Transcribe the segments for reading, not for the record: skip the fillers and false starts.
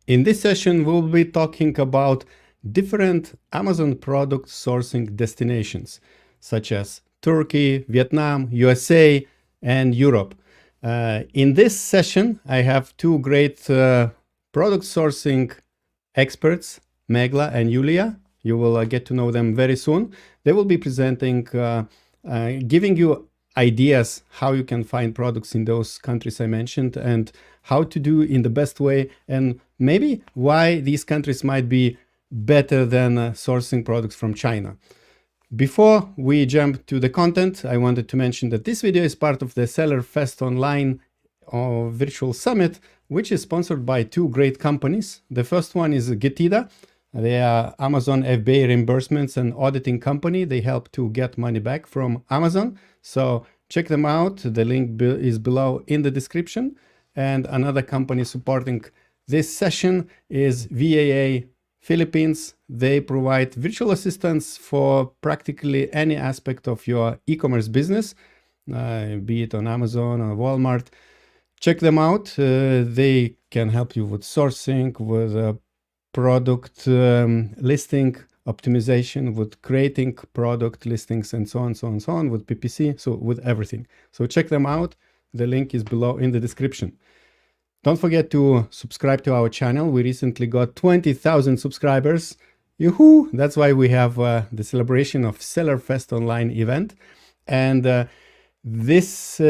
In this session, we'll be talking about different Amazon product sourcing destinations, such as Turkey, Vietnam, USA, and Europe. In this session, I have two great product sourcing experts, Meghla and Yulia. You will get to know them very soon. They will be presenting, giving you ideas how you can find products in those countries I mentioned and how to do in the best way, and maybe why these countries might be better than sourcing products from China. Before we jump to the content, I wanted to mention that this video is part of the Seller Fest Online virtual summit, which is sponsored by two great companies. The first one is Getida. They are Amazon FBA reimbursements and auditing company. They help to get money back from Amazon. So check them out. The link is below in the description. And another company supporting this session is VAA Philippines. They provide virtual assistants for practically any aspect of your e-commerce business, be it on Amazon or Walmart. Check them out. They can help you with sourcing, with product listing optimization, with creating product listings, and so on, with PPC, so with everything. So check them out. The link is below in the description. Don't forget to subscribe to our channel. We recently got 20,000 subscribers. Yoo-hoo! That's why we have the celebration of Seller Fest Online event. And in this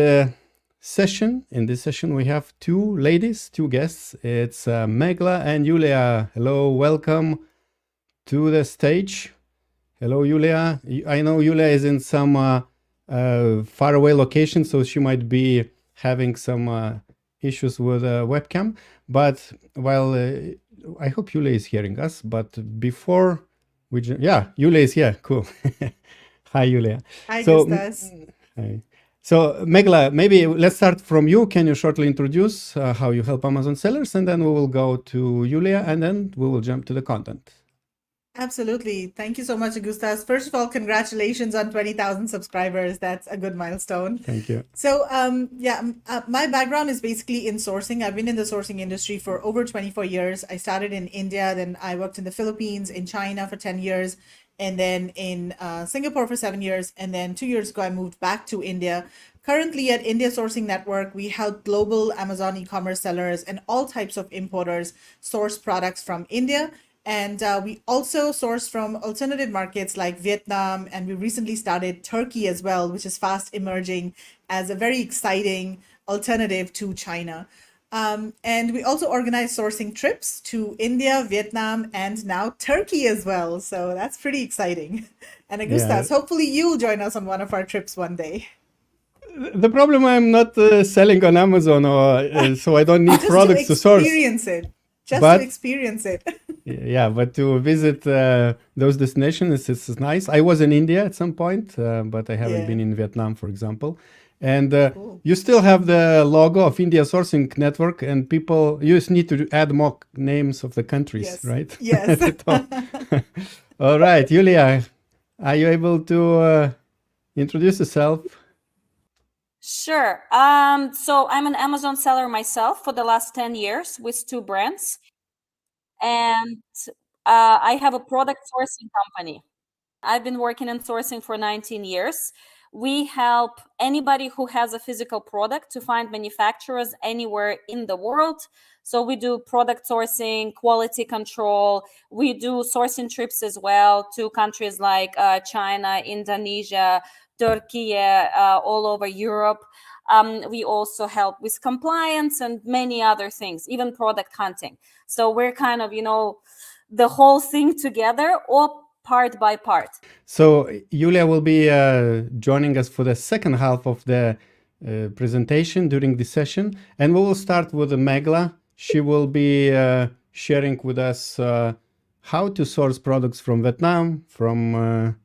session, we have two ladies, two guests. It's Meghla and Yulia. Hello, welcome to the stage. Hello, Yulia. I know Yulia is in some faraway location, so she might be having some issues with webcam. But while I hope Yulia is hearing us, but before we, yeah, Yulia is here. Cool. Hi, Yulia. Hi, Gustas. Hi. So, Meghla, maybe let's start from you. Can you shortly introduce how you help Amazon sellers? And then we will go to Yulia, and then we will jump to the content. Absolutely. Thank you so much, Gustas. First of all, congratulations on 20,000 subscribers. That's a good milestone. Thank you. So, my background is basically in sourcing. I've been in the sourcing industry for over 24 years. I started in India, then I worked in the Philippines, in China for 10 years, and then in Singapore for 7 years. And then 2 years ago, I moved back to India. Currently at India Sourcing Network, we help global Amazon e-commerce sellers and all types of importers source products from India. And we also source from alternative markets like Vietnam, and we recently started Turkey as well, which is fast emerging as a very exciting alternative to China. And we also organize sourcing trips to India, Vietnam, and now Turkey as well. So that's pretty exciting. And Augustas, hopefully you'll join us on one of our trips one day. The problem, I'm not selling on Amazon, or so I don't need products to source. Experience it. Just to experience it. Yeah, but to visit those destinations is nice. I was in India at some point, but I haven't been in Vietnam, for example. And Cool. you still have the logo of India Sourcing Network, and people, you just need to add more names of the countries, right? Yes. All right, Yulia, are you able to introduce yourself? Sure. So I'm an Amazon seller myself for the last 10 years with two brands. And I have a product sourcing company. I've been working in sourcing for 19 years. We help anybody who has a physical product to find manufacturers anywhere in the world. So we do product sourcing, quality control. We do sourcing trips as well to countries like China, Indonesia, Turkey, all over Europe. We also help with compliance and many other things, even product hunting. So we're kind of, the whole thing together, or part by part. So Yulia will be joining us for the second half of the presentation during this session. And we will start with Meghla. She will be sharing with us how to source products from Vietnam, from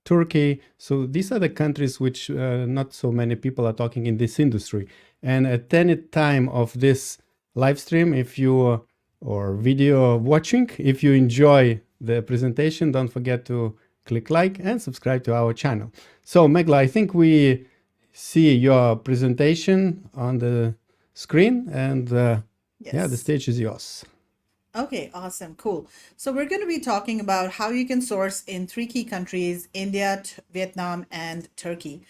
Turkey. So these are the countries which not so many people are talking in this industry. And at any time of this live stream, if you or video watching, if you enjoy the presentation, don't forget to click like and subscribe to our channel. So Meghla, I think we see your presentation on the screen, and yeah, the stage is yours. Okay, awesome, cool. So we're going to be talking about how you can source in three key countries: India, Vietnam, and Turkey.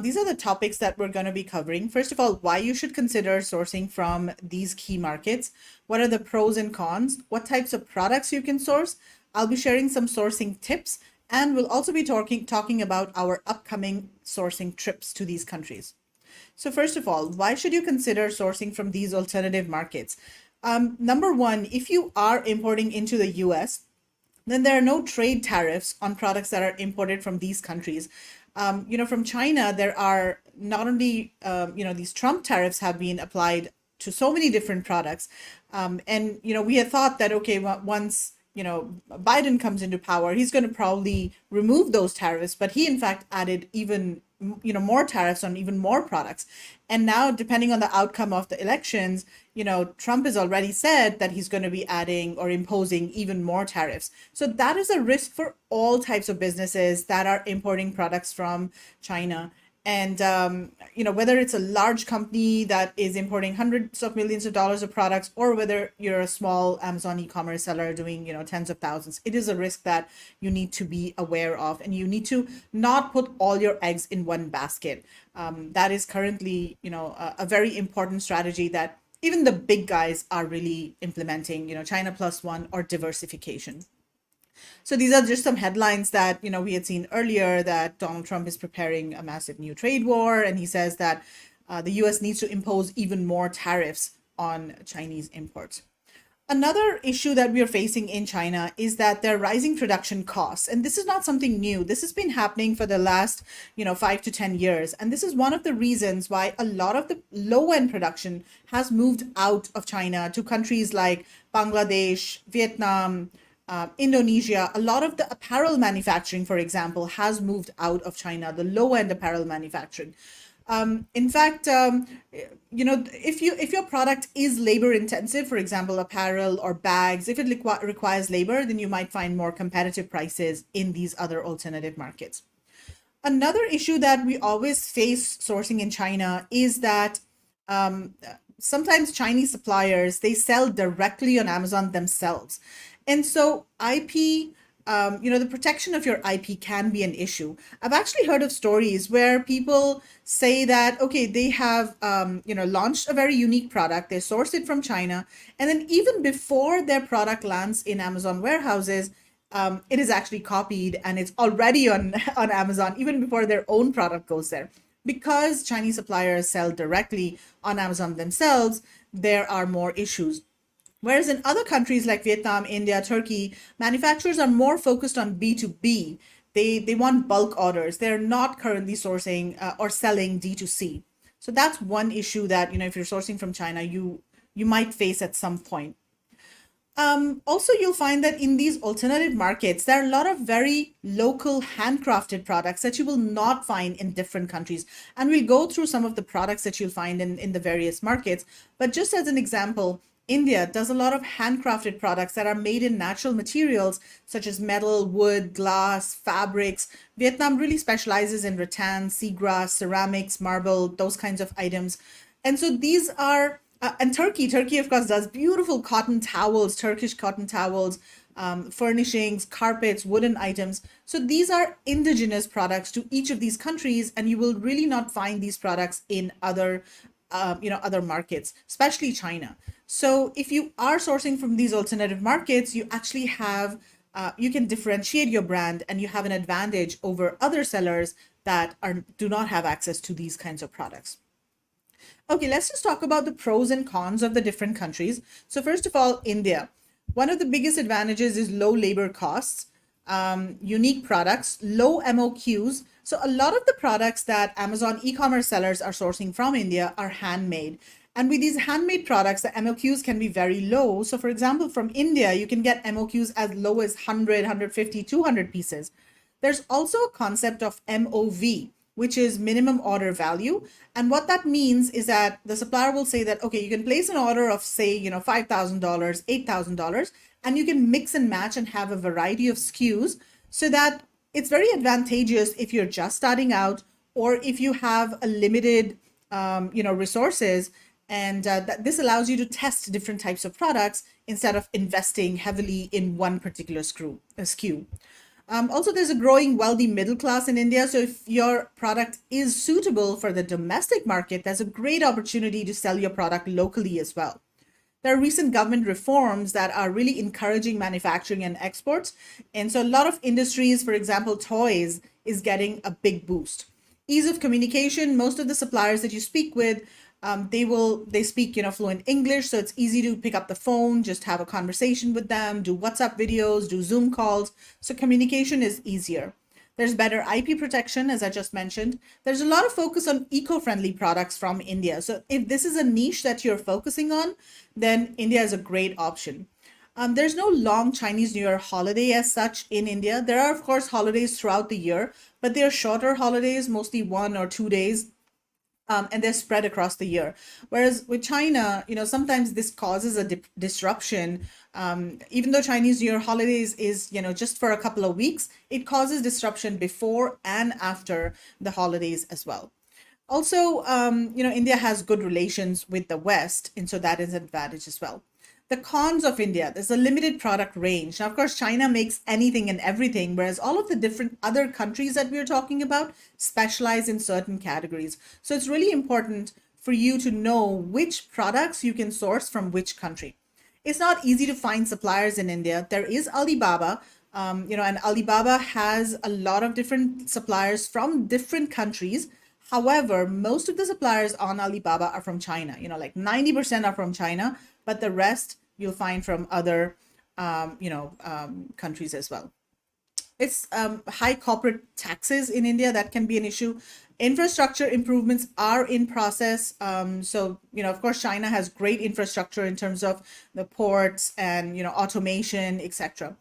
These are the topics that we're going to be covering. First of all, why you should consider sourcing from these key markets. What are the pros and cons? What types of products you can source? I'll be sharing some sourcing tips, and we'll also be talking about our upcoming sourcing trips to these countries. So first of all, why should you consider sourcing from these alternative markets? Number one, if you are importing into the US, then there are no trade tariffs on products that are imported from these countries. From China, there are not only, these Trump tariffs have been applied to so many different products. We had thought that, okay, once, Biden comes into power, he's going to probably remove those tariffs, but he in fact added even, more tariffs on even more products. And now, depending on the outcome of the elections, Trump has already said that he's going to be adding or imposing even more tariffs. So that is a risk for all types of businesses that are importing products from China. And whether it's a large company that is importing hundreds of millions of dollars of products, or whether you're a small Amazon e-commerce seller doing tens of thousands, it is a risk that you need to be aware of, and you need to not put all your eggs in one basket. That is currently a very important strategy that even the big guys are really implementing. China plus one, or diversification. So these are just some headlines that, we had seen earlier, that Donald Trump is preparing a massive new trade war, and he says that the US needs to impose even more tariffs on Chinese imports. Another issue that we are facing in China is that there are rising production costs. And this is not something new. This has been happening for the last, 5 to 10 years. And this is one of the reasons why a lot of the low-end production has moved out of China to countries like Bangladesh, Vietnam, Indonesia. A lot of the apparel manufacturing, for example, has moved out of China, the low-end apparel manufacturing. In fact, if your product is labor intensive, for example, apparel or bags, if it requires labor, then you might find more competitive prices in these other alternative markets. Another issue that we always face sourcing in China is that sometimes Chinese suppliers, they sell directly on Amazon themselves. And so IP, the protection of your IP can be an issue. I've actually heard of stories where people say that, okay, they have, launched a very unique product, they source it from China, and then even before their product lands in Amazon warehouses, it is actually copied and it's already on, on Amazon, even before their own product goes there. Because Chinese suppliers sell directly on Amazon themselves, there are more issues. Whereas in other countries like Vietnam, India, Turkey, manufacturers are more focused on B2B. They want bulk orders. They're not currently sourcing or selling D2C. So that's one issue that, if you're sourcing from China, you might face at some point. Also, you'll find that in these alternative markets, there are a lot of very local handcrafted products that you will not find in different countries. And we'll go through some of the products that you'll find in the various markets. But just as an example, India does a lot of handcrafted products that are made in natural materials such as metal, wood, glass, fabrics. Vietnam really specializes in rattan, seagrass, ceramics, marble, those kinds of items. And so these are, and Turkey of course does beautiful cotton towels, Turkish cotton towels, furnishings, carpets, wooden items. So these are indigenous products to each of these countries, and you will really not find these products in other other markets, especially China. So if you are sourcing from these alternative markets, you actually have, you can differentiate your brand, and you have an advantage over other sellers that do not have access to these kinds of products. Okay, let's just talk about the pros and cons of the different countries. So first of all, India. One of the biggest advantages is low labor costs, unique products, low MOQs. So a lot of the products that Amazon e-commerce sellers are sourcing from India are handmade. And with these handmade products, the MOQs can be very low. So for example, from India, you can get MOQs as low as 100, 150, 200 pieces. There's also a concept of MOV, which is minimum order value. And what that means is that the supplier will say that, okay, you can place an order of, say, $5,000, $8,000, and you can mix and match and have a variety of SKUs, so that it's very advantageous if you're just starting out, or if you have a limited, resources, And this allows you to test different types of products instead of investing heavily in one particular SKU. Also, there's a growing wealthy middle class in India. So if your product is suitable for the domestic market, there's a great opportunity to sell your product locally as well. There are recent government reforms that are really encouraging manufacturing and exports. And so a lot of industries, for example, toys, is getting a big boost. Ease of communication, most of the suppliers that you speak with, they speak fluent English, so it's easy to pick up the phone, just have a conversation with them, do WhatsApp videos, do Zoom calls. So communication is easier. There's better IP protection, as I just mentioned. There's a lot of focus on eco-friendly products from India. So if this is a niche that you're focusing on, then India is a great option. There's no long Chinese New Year holiday as such in India. There are, of course, holidays throughout the year, but they are shorter holidays, mostly 1 or 2 days. And they're spread across the year. Whereas with China, sometimes this causes a disruption. Even though Chinese New Year holidays is, just for a couple of weeks, it causes disruption before and after the holidays as well. Also, India has good relations with the West, and so that is an advantage as well. The cons of India, there's a limited product range. Now, of course, China makes anything and everything, whereas all of the different other countries that we're talking about specialize in certain categories. So it's really important for you to know which products you can source from which country. It's not easy to find suppliers in India. There is Alibaba, and Alibaba has a lot of different suppliers from different countries. However, most of the suppliers on Alibaba are from China, like 90% are from China, but the rest you'll find from other, countries as well. It's high corporate taxes in India that can be an issue. Infrastructure improvements are in process. Of course, China has great infrastructure in terms of the ports and, automation, etc.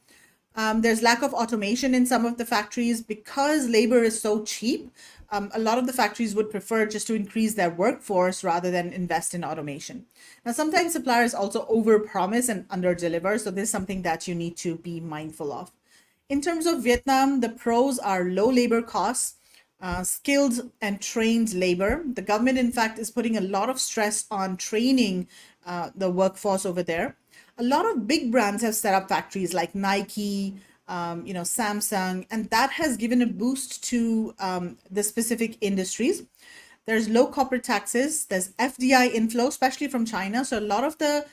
There's lack of automation in some of the factories because labor is so cheap. A lot of the factories would prefer just to increase their workforce rather than invest in automation. Now, sometimes suppliers also overpromise and underdeliver, so this is something that you need to be mindful of. In terms of Vietnam, the pros are low labor costs, skilled and trained labor. The government, in fact, is putting a lot of stress on training the workforce over there. A lot of big brands have set up factories like Nike, Samsung, and that has given a boost to the specific industries. There's low corporate taxes. There's FDI inflow, especially from China. So a lot of the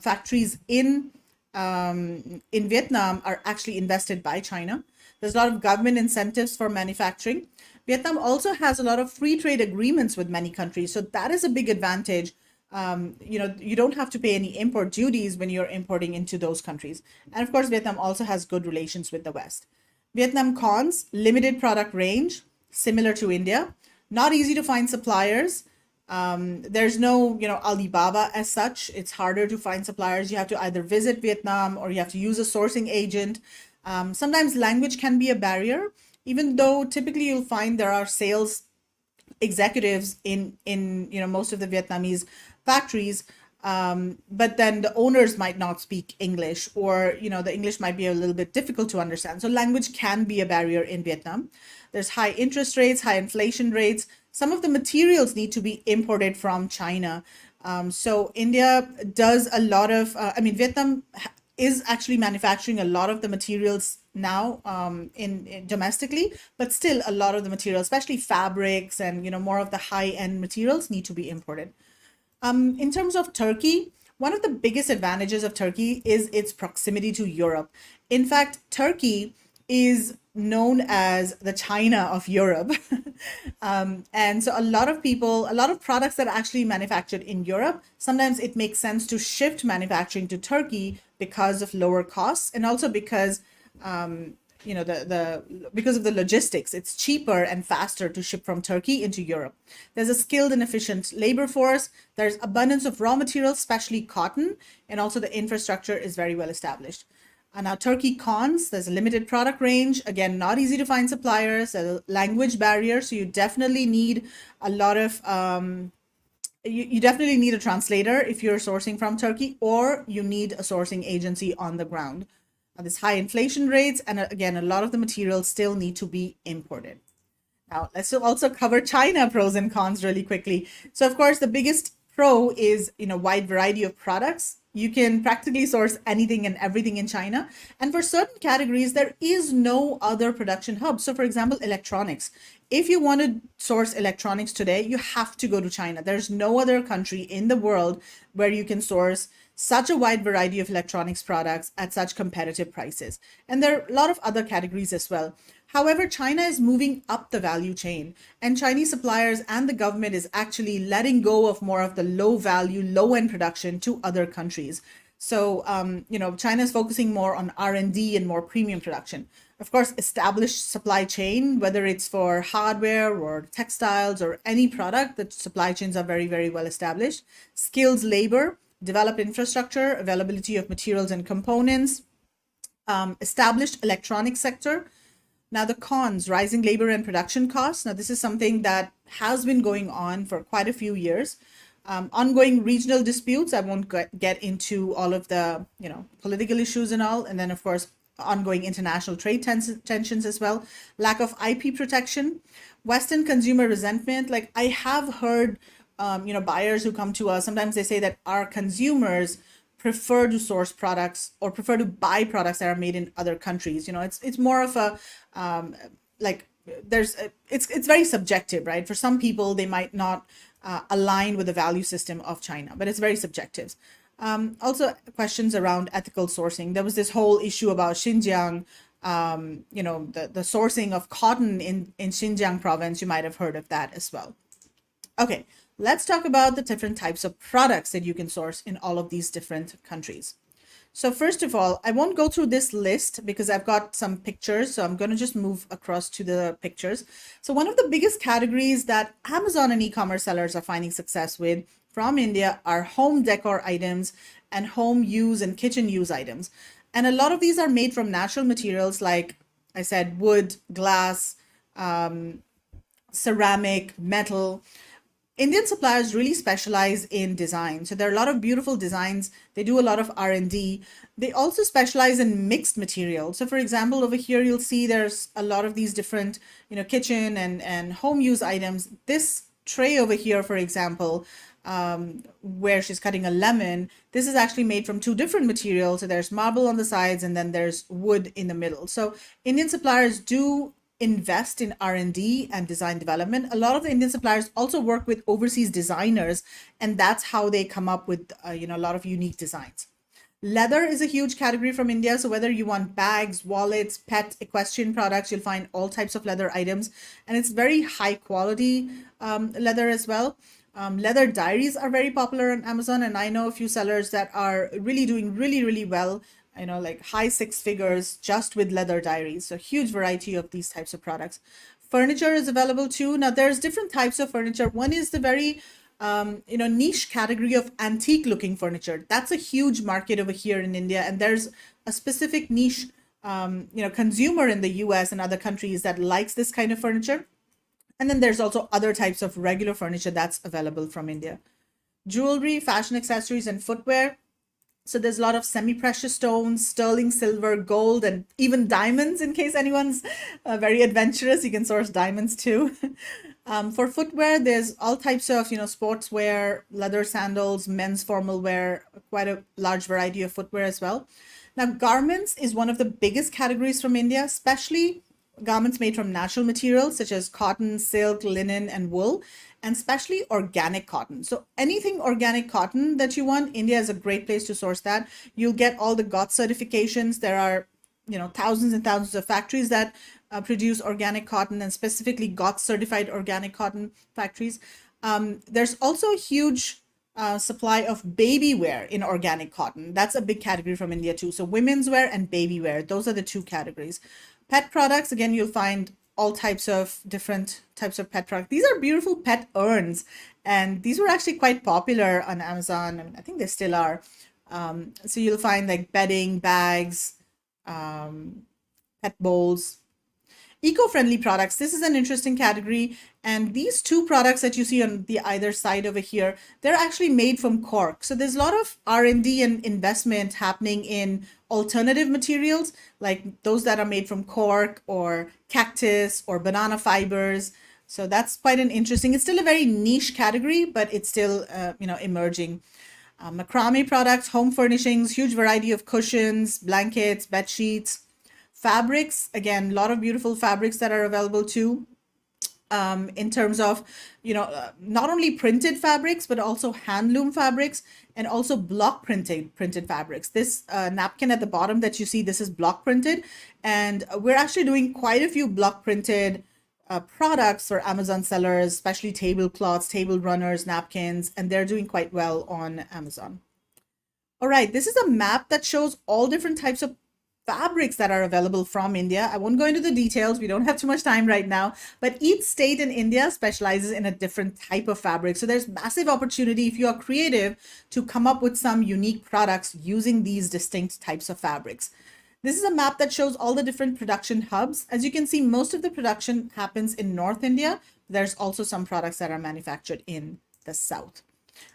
factories in Vietnam are actually invested by China. There's a lot of government incentives for manufacturing. Vietnam also has a lot of free trade agreements with many countries. So that is a big advantage. You don't have to pay any import duties when you're importing into those countries. And of course, Vietnam also has good relations with the West. Vietnam cons, limited product range, similar to India, not easy to find suppliers. There's no, Alibaba as such. It's harder to find suppliers. You have to either visit Vietnam or you have to use a sourcing agent. Sometimes language can be a barrier, even though typically you'll find there are sales executives in most of the Vietnamese factories, but then the owners might not speak English, or the English might be a little bit difficult to understand. So language can be a barrier in Vietnam. There's high interest rates, high inflation rates. Some of the materials need to be imported from China. So India does a lot of, Vietnam is actually manufacturing a lot of the materials now in domestically, but still a lot of the materials, especially fabrics and more of the high-end materials, need to be imported. In terms of Turkey, one of the biggest advantages of Turkey is its proximity to Europe. In fact, Turkey is known as the China of Europe. And so a lot of products that are actually manufactured in Europe, sometimes it makes sense to shift manufacturing to Turkey because of lower costs, and also because because of the logistics. It's cheaper and faster to ship from Turkey into Europe. There's a skilled and efficient labor force. There's abundance of raw materials, especially cotton, and also the infrastructure is very well established. And now Turkey cons, there's a limited product range. Again, not easy to find suppliers, a language barrier. So you definitely need a lot of, you definitely need a translator if you're sourcing from Turkey, or you need a sourcing agency on the ground. There's high inflation rates, and again, a lot of the materials still need to be imported. Now, let's also cover China pros and cons really quickly. So, of course, the biggest pro is, wide variety of products. You can practically source anything and everything in China. And for certain categories, there is no other production hub. So for example, electronics. If you want to source electronics today, you have to go to China. There's no other country in the world where you can source such a wide variety of electronics products at such competitive prices. And there are a lot of other categories as well. However, China is moving up the value chain, and Chinese suppliers and the government is actually letting go of more of the low value, low end production to other countries. So, China is focusing more on R&D and more premium production. Of course, established supply chain, whether it's for hardware or textiles or any product, the supply chains are very, very well established. Skills labor, developed infrastructure, availability of materials and components, established electronic sector. Now, the cons, rising labor and production costs. Now, this is something that has been going on for quite a few years. Ongoing regional disputes. I won't get into all of the, political issues and all. And then, of course, ongoing international trade tensions as well. Lack of IP protection. Western consumer resentment. Like I have heard, buyers who come to us, sometimes they say that our consumers prefer to source products or prefer to buy products that are made in other countries. It's more of a it's very subjective, right? For some people, they might not align with the value system of China, but it's very subjective. Also, questions around ethical sourcing. There was this whole issue about Xinjiang, the sourcing of cotton in Xinjiang province. You might have heard of that as well. Okay, let's talk about the different types of products that you can source in all of these different countries. So first of all, I won't go through this list because I've got some pictures. So I'm going to just move across to the pictures. So one of the biggest categories that Amazon and e-commerce sellers are finding success with from India are home decor items and home use and kitchen use items. And a lot of these are made from natural materials like I said, wood, glass, ceramic, metal. Indian suppliers really specialize in design. So there are a lot of beautiful designs. They do a lot of R&D. They also specialize in mixed materials. So for example, over here, you'll see there's a lot of these different, kitchen and home use items. This tray over here, for example, where she's cutting a lemon, this is actually made from two different materials. So there's marble on the sides and then there's wood in the middle. So Indian suppliers do invest in R&D and design development. A lot of the Indian suppliers also work with overseas designers, and that's how they come up with a lot of unique designs. Leather is a huge category from India. So whether you want bags, wallets, pet, equestrian products, you'll find all types of leather items, and it's very high quality leather as well. Leather diaries are very popular on Amazon, and I know a few sellers that are really doing really, really well, like high six figures just with leather diaries. So huge variety of these types of products. Furniture is available too. Now there's different types of furniture. One is the very, niche category of antique looking furniture. That's a huge market over here in India. And there's a specific niche, consumer in the US and other countries that likes this kind of furniture. And then there's also other types of regular furniture that's available from India. Jewelry, fashion accessories, and footwear. So there's a lot of semi-precious stones, sterling silver, gold, and even diamonds. In case anyone's very adventurous, you can source diamonds too. For footwear, there's all types of, sportswear, leather sandals, men's formal wear, quite a large variety of footwear as well. Now, garments is one of the biggest categories from India, especially garments made from natural materials such as cotton, silk, linen, and wool, and especially organic cotton. So anything organic cotton that you want, India is a great place to source that. You'll get all the GOTS certifications. There are, thousands and thousands of factories that produce organic cotton, and specifically GOTS certified organic cotton factories. There's also a huge supply of baby wear in organic cotton. That's a big category from India too. So women's wear and baby wear, those are the two categories. Pet products, again, you'll find all types of different types of pet products. These are beautiful pet urns, and these were actually quite popular on Amazon, and I think they still are. So you'll find like bedding, bags, pet bowls. Eco-friendly products, this is an interesting category, and these two products that you see on the either side over here, they're actually made from cork. So there's a lot of R&D and investment happening in alternative materials, like those that are made from cork or cactus or banana fibers. So that's quite an interesting. It's still a very niche category, but it's still emerging. Macrame products, home furnishings, huge variety of cushions, blankets, bed sheets, fabrics. Again, a lot of beautiful fabrics that are available too. In terms of, not only printed fabrics, but also handloom fabrics and also block printed fabrics. This napkin at the bottom that you see, this is block printed. And we're actually doing quite a few block printed products for Amazon sellers, especially tablecloths, table runners, napkins, and they're doing quite well on Amazon. All right, this is a map that shows all different types of fabrics that are available from India. I won't go into the details. We don't have too much time right now, but each state in India specializes in a different type of fabric. So there's massive opportunity if you are creative to come up with some unique products using these distinct types of fabrics. This is a map that shows all the different production hubs. As you can see, most of the production happens in North India. There's also some products that are manufactured in the South.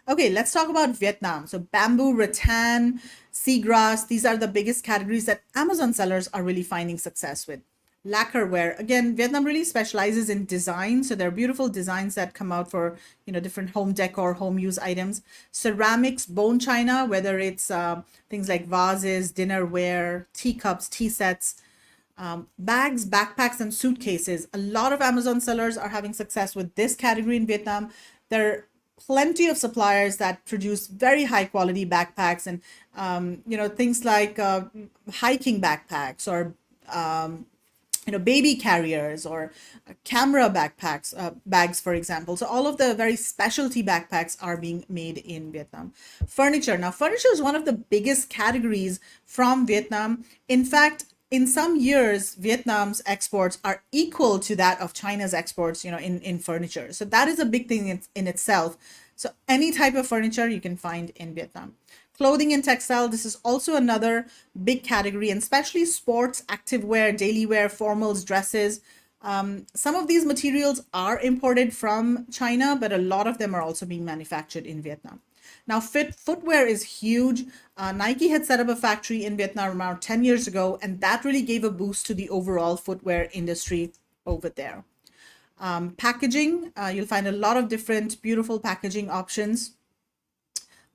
Okay, let's talk about Vietnam. So bamboo, rattan, seagrass, these are the biggest categories that Amazon sellers are really finding success with. Lacquerware, again, Vietnam really specializes in design. So there are beautiful designs that come out for, different home decor, home use items. Ceramics, bone china, whether it's things like vases, dinnerware, teacups, tea sets, bags, backpacks, and suitcases. A lot of Amazon sellers are having success with this category in Vietnam. There plenty of suppliers that produce very high quality backpacks and things like hiking backpacks or baby carriers or camera backpacks, bags, for example. So all of the very specialty backpacks are being made in Vietnam. Furniture. Now, furniture is one of the biggest categories from Vietnam. In fact, in some years, Vietnam's exports are equal to that of China's exports, in furniture. So that is a big thing in itself. So any type of furniture you can find in Vietnam. Clothing and textile, this is also another big category, and especially sports, activewear, daily wear, formals, dresses. Some of these materials are imported from China, but a lot of them are also being manufactured in Vietnam. Now, footwear is huge. Nike had set up a factory in Vietnam around 10 years ago, and that really gave a boost to the overall footwear industry over there. Packaging, you'll find a lot of different beautiful packaging options.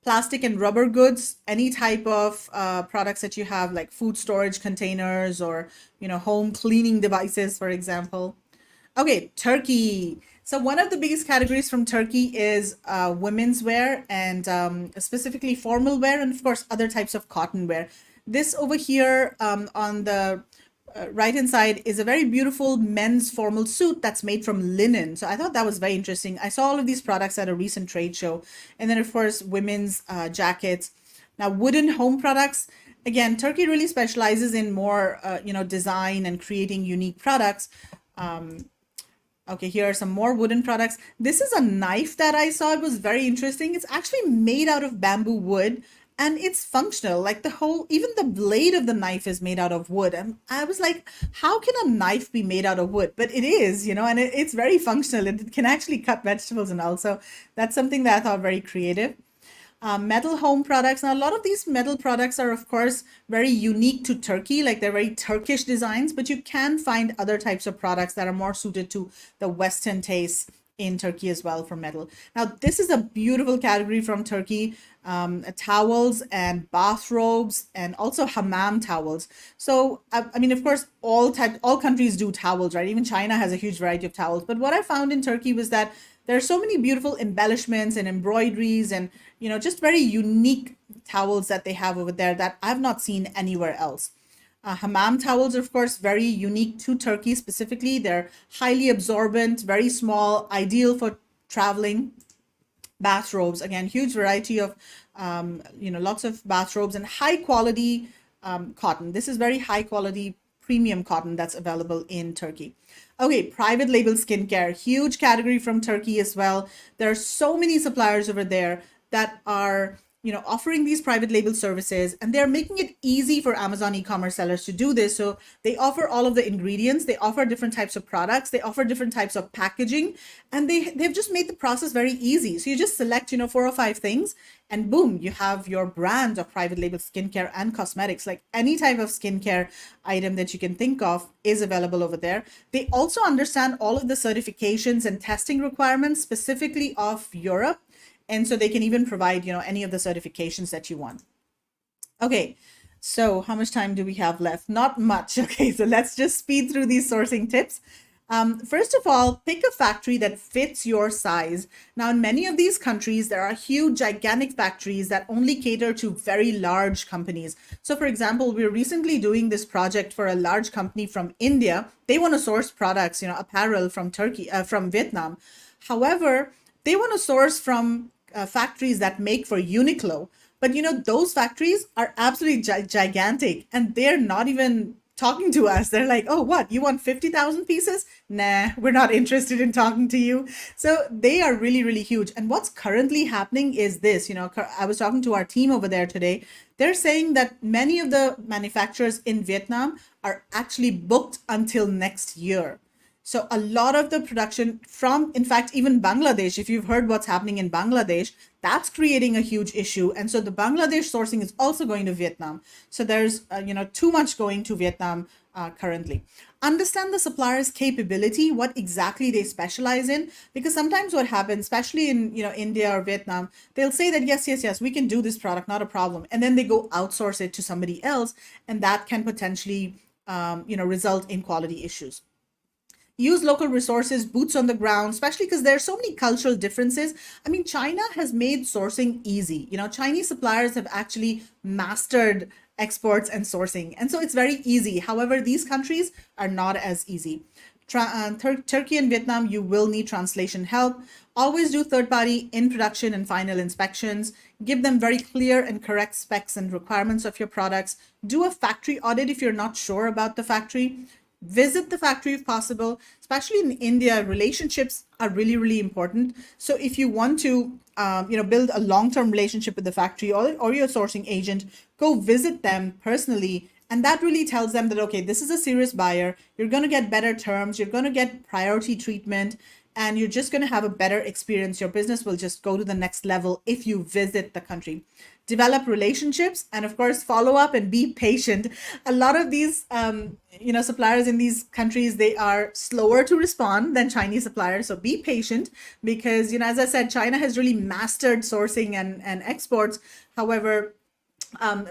Plastic and rubber goods, any type of products that you have, like food storage containers or, home cleaning devices, for example. Okay, Turkey. So one of the biggest categories from Turkey is women's wear and specifically formal wear, and of course other types of cotton wear. This over here on the right hand side is a very beautiful men's formal suit that's made from linen. So I thought that was very interesting. I saw all of these products at a recent trade show. And then of course women's jackets. Now, wooden home products. Again, Turkey really specializes in more design and creating unique products. Okay, here are some more wooden products. This is a knife that I saw. It was very interesting. It's actually made out of bamboo wood and it's functional. Like even the blade of the knife is made out of wood. And I was like, how can a knife be made out of wood? But it is, and it's very functional. It can actually cut vegetables and also that's something that I thought very creative. Metal home products. Now, a lot of these metal products are, of course, very unique to Turkey, like they're very Turkish designs, but you can find other types of products that are more suited to the Western tastes in Turkey as well for metal. Now, this is a beautiful category from Turkey, towels and bathrobes and also hammam towels. So, I mean, of course, all countries do towels, right? Even China has a huge variety of towels. But what I found in Turkey was that there are so many beautiful embellishments and embroideries and, just very unique towels that they have over there that I've not seen anywhere else. Hammam towels are, of course, very unique to Turkey specifically. They're highly absorbent, very small, ideal for traveling. Bathrobes, again, huge variety of, lots of bathrobes and high quality cotton. This is very high quality premium cotton that's available in Turkey. Okay, private label skincare, huge category from Turkey as well. There are so many suppliers over there that are offering these private label services, and they're making it easy for Amazon e-commerce sellers to do this. So they offer all of the ingredients, they offer different types of products, they offer different types of packaging, and they've just made the process very easy. So you just select, 4 or 5 things, and boom, you have your brand of private label skincare and cosmetics. Like any type of skincare item that you can think of is available over there. They also understand all of the certifications and testing requirements specifically of Europe. And so they can even provide, any of the certifications that you want. Okay, so how much time do we have left? Not much. Okay, so let's just speed through these sourcing tips. First of all, pick a factory that fits your size. Now, in many of these countries, there are huge, gigantic factories that only cater to very large companies. So, for example, we're recently doing this project for a large company from India. They want to source products, apparel from from Vietnam. However, they want to source from factories that make for Uniqlo. But those factories are absolutely gigantic, and they're not even talking to us. They're like, oh, what? You want 50,000 pieces? Nah, we're not interested in talking to you. So they are really, really huge. And what's currently happening is this, I was talking to our team over there today. They're saying that many of the manufacturers in Vietnam are actually booked until next year. So a lot of the production from, in fact, even Bangladesh, if you've heard what's happening in Bangladesh, that's creating a huge issue. And so the Bangladesh sourcing is also going to Vietnam. So there's, too much going to Vietnam currently. Understand the supplier's capability, what exactly they specialize in, because sometimes what happens, especially in, India or Vietnam, they'll say that, yes, we can do this product, not a problem. And then they go outsource it to somebody else. And that can potentially, result in quality issues. Use local resources, boots on the ground, especially because there are so many cultural differences. I mean, China has made sourcing easy. Chinese suppliers have actually mastered exports and sourcing. And so it's very easy. However, these countries are not as easy. Turkey and Vietnam, you will need translation help. Always do third-party in production and final inspections. Give them very clear and correct specs and requirements of your products. Do a factory audit if you're not sure about the factory. Visit the factory if possible. Especially in India, relationships are really, really important. So if you want to, build a long-term relationship with the factory or your sourcing agent, go visit them personally. And that really tells them that, okay, this is a serious buyer. You're going to get better terms. You're going to get priority treatment. And you're just going to have a better experience. Your business will just go to the next level if you visit the country. Develop relationships, and of course, follow up and be patient. A lot of these, suppliers in these countries, they are slower to respond than Chinese suppliers. So be patient because, as I said, China has really mastered sourcing and exports. However,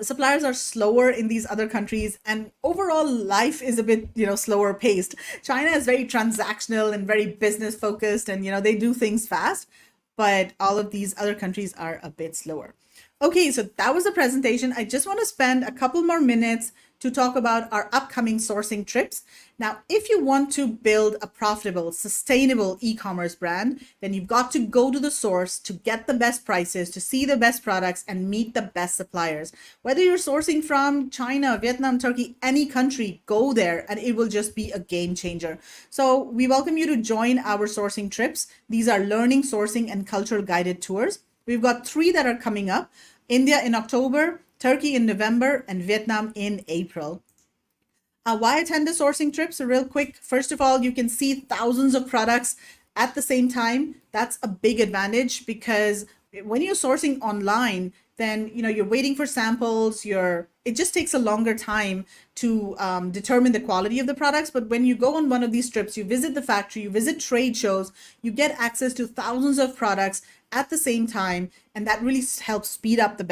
suppliers are slower in these other countries, and overall life is a bit slower paced. China is very transactional and very business focused, and they do things fast, but all of these other countries are a bit slower. Okay, so that was the presentation. I just want to spend a couple more minutes to talk about our upcoming sourcing trips. Now, if you want to build a profitable, sustainable e-commerce brand, then you've got to go to the source to get the best prices, to see the best products, and meet the best suppliers. Whether you're sourcing from China, Vietnam, Turkey, any country, go there and it will just be a game changer. So we welcome you to join our sourcing trips. These are learning, sourcing, and cultural guided tours. We've got 3 that are coming up: India in October, Turkey in November, and Vietnam in April. Why attend the sourcing trip? So real quick, first of all, you can see thousands of products at the same time. That's a big advantage because when you're sourcing online, then you're waiting for samples. It just takes a longer time to determine the quality of the products. But when you go on one of these trips, you visit the factory, you visit trade shows, you get access to thousands of products at the same time, and that really helps speed up the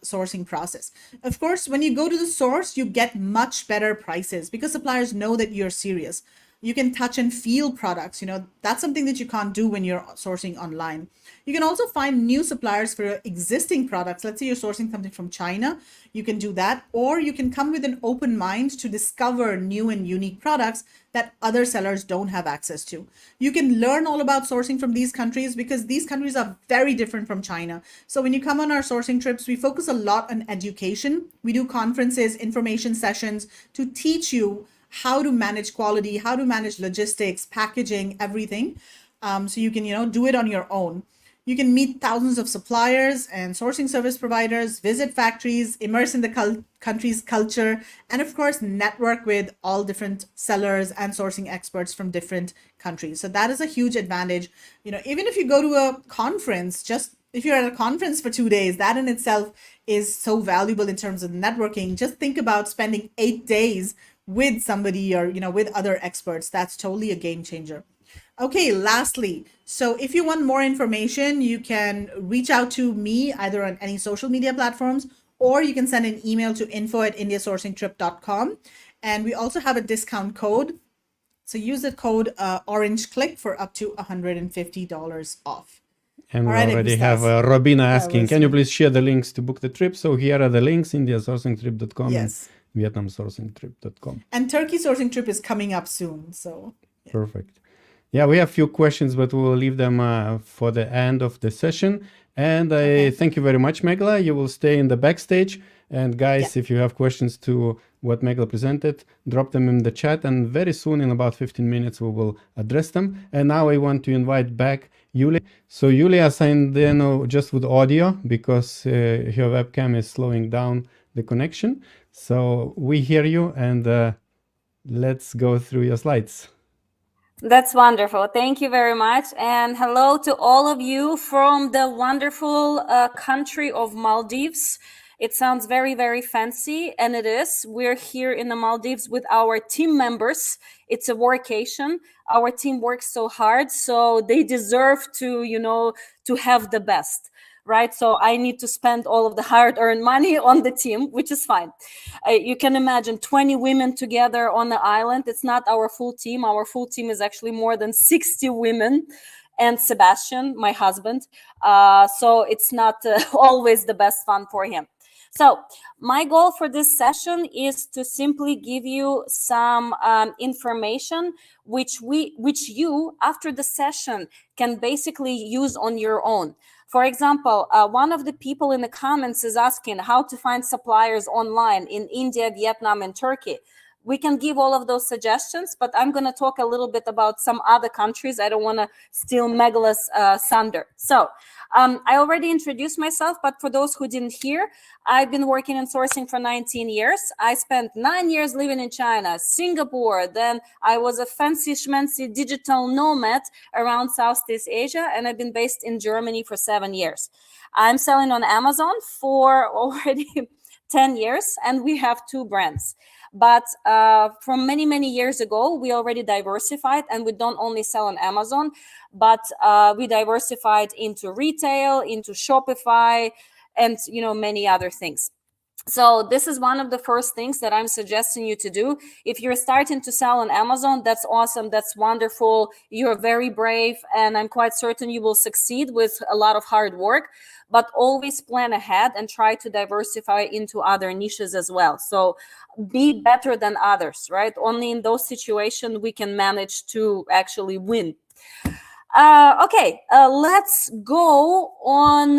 sourcing process. Of course, when you go to the source, you get much better prices because suppliers know that you're serious. You can touch and feel products. That's something that you can't do when you're sourcing online. You can also find new suppliers for your existing products. Let's say you're sourcing something from China. You can do that, or you can come with an open mind to discover new and unique products that other sellers don't have access to. You can learn all about sourcing from these countries because these countries are very different from China. So when you come on our sourcing trips, we focus a lot on education. We do conferences, information sessions to teach you how to manage quality, how to manage logistics, packaging, everything. So you can, do it on your own. You can meet thousands of suppliers and sourcing service providers, visit factories, immerse in the country's culture, and of course, network with all different sellers and sourcing experts from different countries. So that is a huge advantage. Even if you go to a conference, just if you're at a conference for 2 days, that in itself is so valuable in terms of networking. Just think about spending 8 days with somebody or, with other experts. That's totally a game changer. Okay, lastly, so if you want more information, you can reach out to me either on any social media platforms, or you can send an email to info@indiasourcingtrip.com. And we also have a discount code. So use the code OrangeClick for up to $150 off. And All we right, already Gustas. have Robina asking, was can you me. please share the links to book the trip? So here are the links, indiasourcingtrip.com Yes. and vietnamsourcingtrip.com. And Turkey sourcing trip is coming up soon. So Perfect. Yeah, we have a few questions, but we will leave them for the end of the session. And I thank you very much, Meghla. You will stay in the backstage. And guys, if you have questions to what Meghla presented, drop them in the chat. And very soon, in about 15 minutes, we will address them. And now I want to invite back Yulia. So Yulia signed in just with audio because her webcam is slowing down the connection. So we hear you, and let's go through your slides. That's wonderful. Thank you very much. And hello to all of you from the wonderful country of Maldives. It sounds very, very fancy, and it is. We're here in the Maldives with our team members. It's a workation. Our team works so hard, so they deserve to, to have the best. Right? So I need to spend all of the hard-earned money on the team, which is fine. You can imagine 20 women together on the island. It's not our full team. Our full team is actually more than 60 women, and Sebastian, my husband. So it's not always the best fun for him. So my goal for this session is to simply give you some information which you, after the session, can basically use on your own. For example, one of the people in the comments is asking how to find suppliers online in India, Vietnam, and Turkey. We can give all of those suggestions, but I'm going to talk a little bit about some other countries. I don't want to steal Meghla's thunder. So I already introduced myself, but for those who didn't hear, I've been working in sourcing for 19 years. I spent 9 years living in China, Singapore. Then I was a fancy schmancy digital nomad around Southeast Asia, and I've been based in Germany for 7 years. I'm selling on Amazon for already 10 years, and we have 2 brands. But from many, many years ago, we already diversified, and we don't only sell on Amazon, but we diversified into retail, into Shopify, and many other things. So this is one of the first things that I'm suggesting you to do. If you're starting to sell on Amazon, that's awesome. That's wonderful. You're very brave, and I'm quite certain you will succeed with a lot of hard work, but always plan ahead and try to diversify into other niches as well. So be better than others, right? Only in those situations we can manage to actually win. Okay, let's go on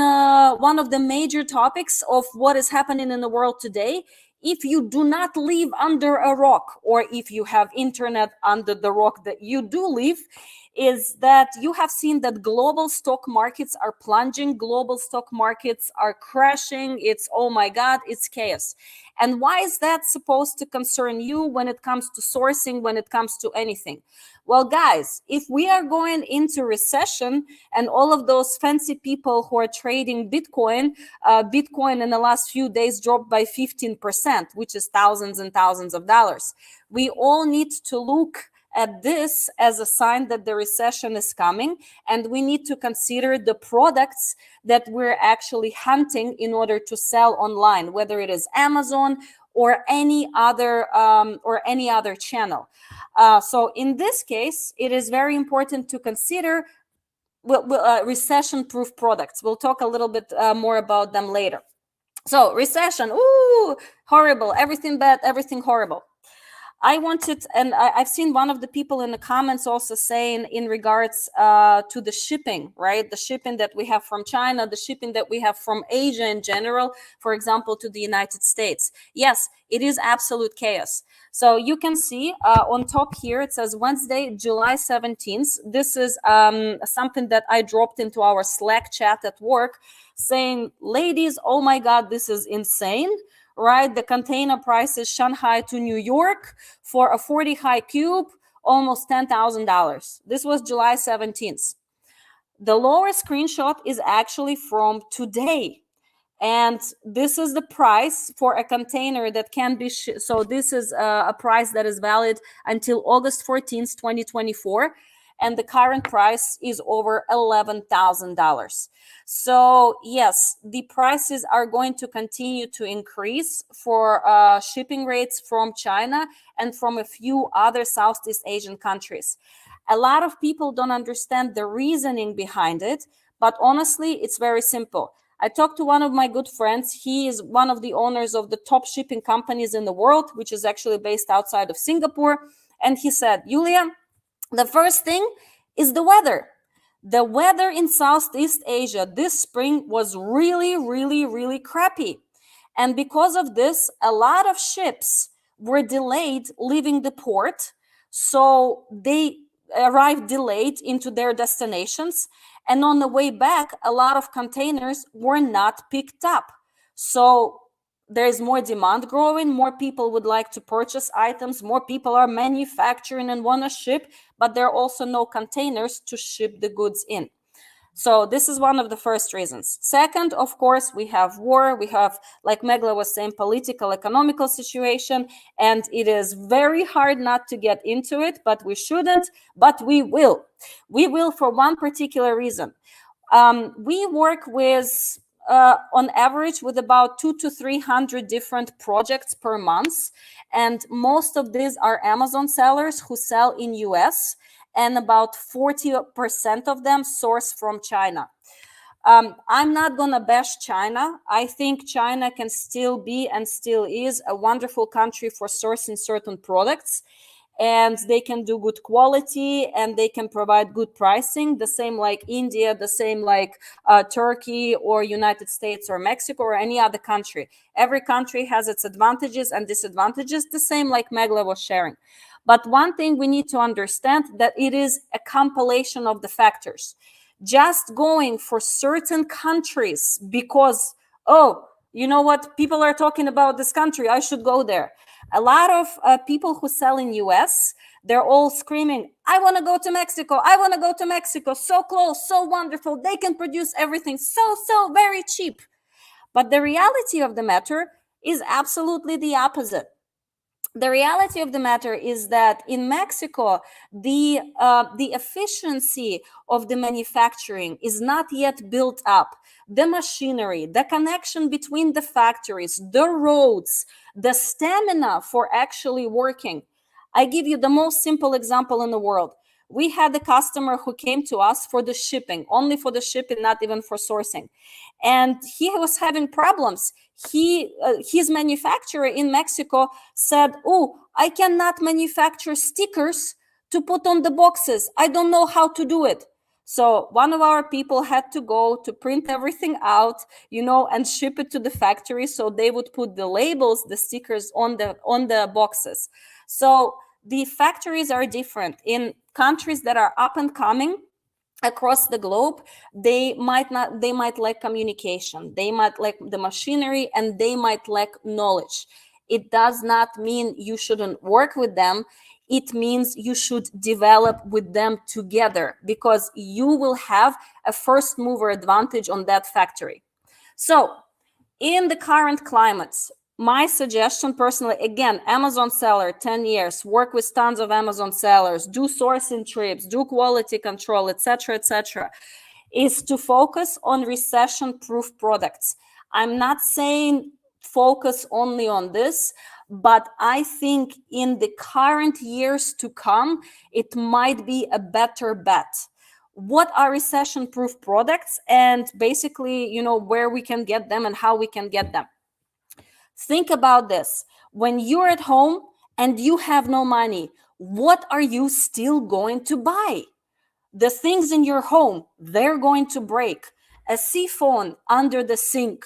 one of the major topics of what is happening in the world today. If you do not live under a rock, or if you have internet under the rock that you do live, is that you have seen that global stock markets are plunging, global stock markets are crashing. It's, oh my God, it's chaos. And why is that supposed to concern you when it comes to sourcing, when it comes to anything? Well, guys, if we are going into recession and all of those fancy people who are trading Bitcoin in the last few days dropped by 15%, which is thousands and thousands of dollars, we all need to look at this as a sign that the recession is coming, and we need to consider the products that we're actually hunting in order to sell online, whether it is Amazon or any other channel. So in this case, it is very important to consider recession-proof products. We'll talk a little bit more about them later. So recession, ooh, horrible, everything bad, everything horrible. I wanted, and I've seen one of the people in the comments also saying in regards to the shipping, right? The shipping that we have from China, the shipping that we have from Asia in general, for example, to the United States. Yes, it is absolute chaos. So you can see on top here, it says Wednesday, July 17th. This is something that I dropped into our Slack chat at work saying, ladies, oh my God, this is insane. Right, the container prices Shanghai to New York for a 40 high cube, almost $10,000. This was July 17th. The lower screenshot is actually from today. And this is the price for a container that can be so this is a price that is valid until August 14th, 2024. And the current price is over $11,000. So yes, the prices are going to continue to increase for shipping rates from China and from a few other Southeast Asian countries. A lot of people don't understand the reasoning behind it, but honestly, it's very simple. I talked to one of my good friends. He is one of the owners of the top shipping companies in the world, which is actually based outside of Singapore. And he said, Yulia, the first thing is the weather. The weather in Southeast Asia this spring was really, really, really crappy. And because of this, a lot of ships were delayed leaving the port. So they arrived delayed into their destinations. And on the way back, a lot of containers were not picked up. So there's more demand growing, more people would like to purchase items, more people are manufacturing and want to ship, but there are also no containers to ship the goods in. So this is one of the first reasons. Second, of course, we have war. We have, like Meghla was saying, political, economical situation, and it is very hard not to get into it, but we shouldn't, but we will. We will for one particular reason. We work with on average with about 200 to 300 different projects per month, and most of these are Amazon sellers who sell in US, and about 40% of them source from China. I'm not gonna bash China. I think China can still be and still is a wonderful country for sourcing certain products, and they can do good quality and they can provide good pricing, the same like India, the same like Turkey or United States or Mexico or any other country. Every country has its advantages and disadvantages, the same like Meghla was sharing. But one thing we need to understand that it is a compilation of the factors. Just going for certain countries because, oh, you know what, people are talking about this country, I should go there. A lot of people who sell in US, they're all screaming, I want to go to Mexico. I want to go to Mexico. So close, so wonderful. They can produce everything so very cheap. But the reality of the matter is absolutely the opposite. The reality of the matter is that in Mexico, the efficiency of the manufacturing is not yet built up. The machinery, the connection between the factories, the roads, the stamina for actually working. I give you the most simple example in the world. We had a customer who came to us for the shipping, only for the shipping, not even for sourcing. And he was having problems. His manufacturer in Mexico said, oh, I cannot manufacture stickers to put on the boxes. I don't know how to do it. So one of our people had to go to print everything out, and ship it to the factory so they would put the labels, the stickers on the boxes. So the factories are different. In countries that are up and coming across the globe, they might lack communication, they might lack the machinery, and they might lack knowledge. It does not mean you shouldn't work with them. It means you should develop with them together because you will have a first mover advantage on that factory. So in the current climates, my suggestion personally, again, Amazon seller, 10 years, work with tons of Amazon sellers, do sourcing trips, do quality control, etc., is to focus on recession-proof products. I'm not saying focus only on this, but I think in the current years to come, it might be a better bet. What are recession-proof products, and basically, where we can get them and how we can get them. Think about this. When you're at home and you have no money, what are you still going to buy? The things in your home, they're going to break. A siphon under the sink,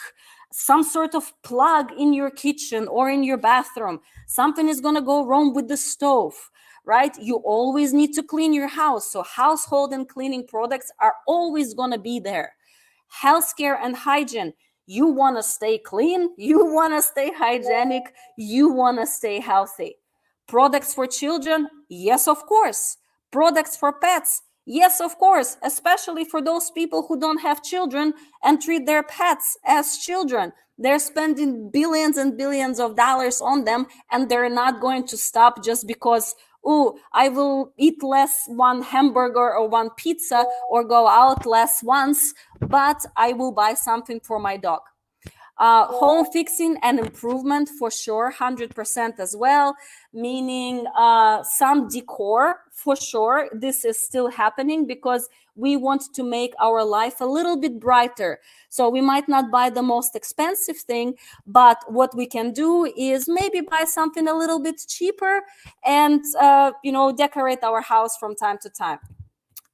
some sort of plug in your kitchen or in your bathroom, something is going to go wrong with the stove, right? You always need to clean your house. So household and cleaning products are always going to be there. Healthcare and hygiene. You want to stay clean, you want to stay hygienic, you want to stay healthy. Products for children? Yes, of course. Products for pets? Yes, of course, especially for those people who don't have children and treat their pets as children. They're spending billions and billions of dollars on them, and they're not going to stop just because, oh, I will eat less one hamburger or one pizza or go out less once, but I will buy something for my dog. Home fixing and improvement for sure, 100% as well, meaning some decor for sure. This is still happening because we want to make our life a little bit brighter. So we might not buy the most expensive thing, but what we can do is maybe buy something a little bit cheaper and, decorate our house from time to time.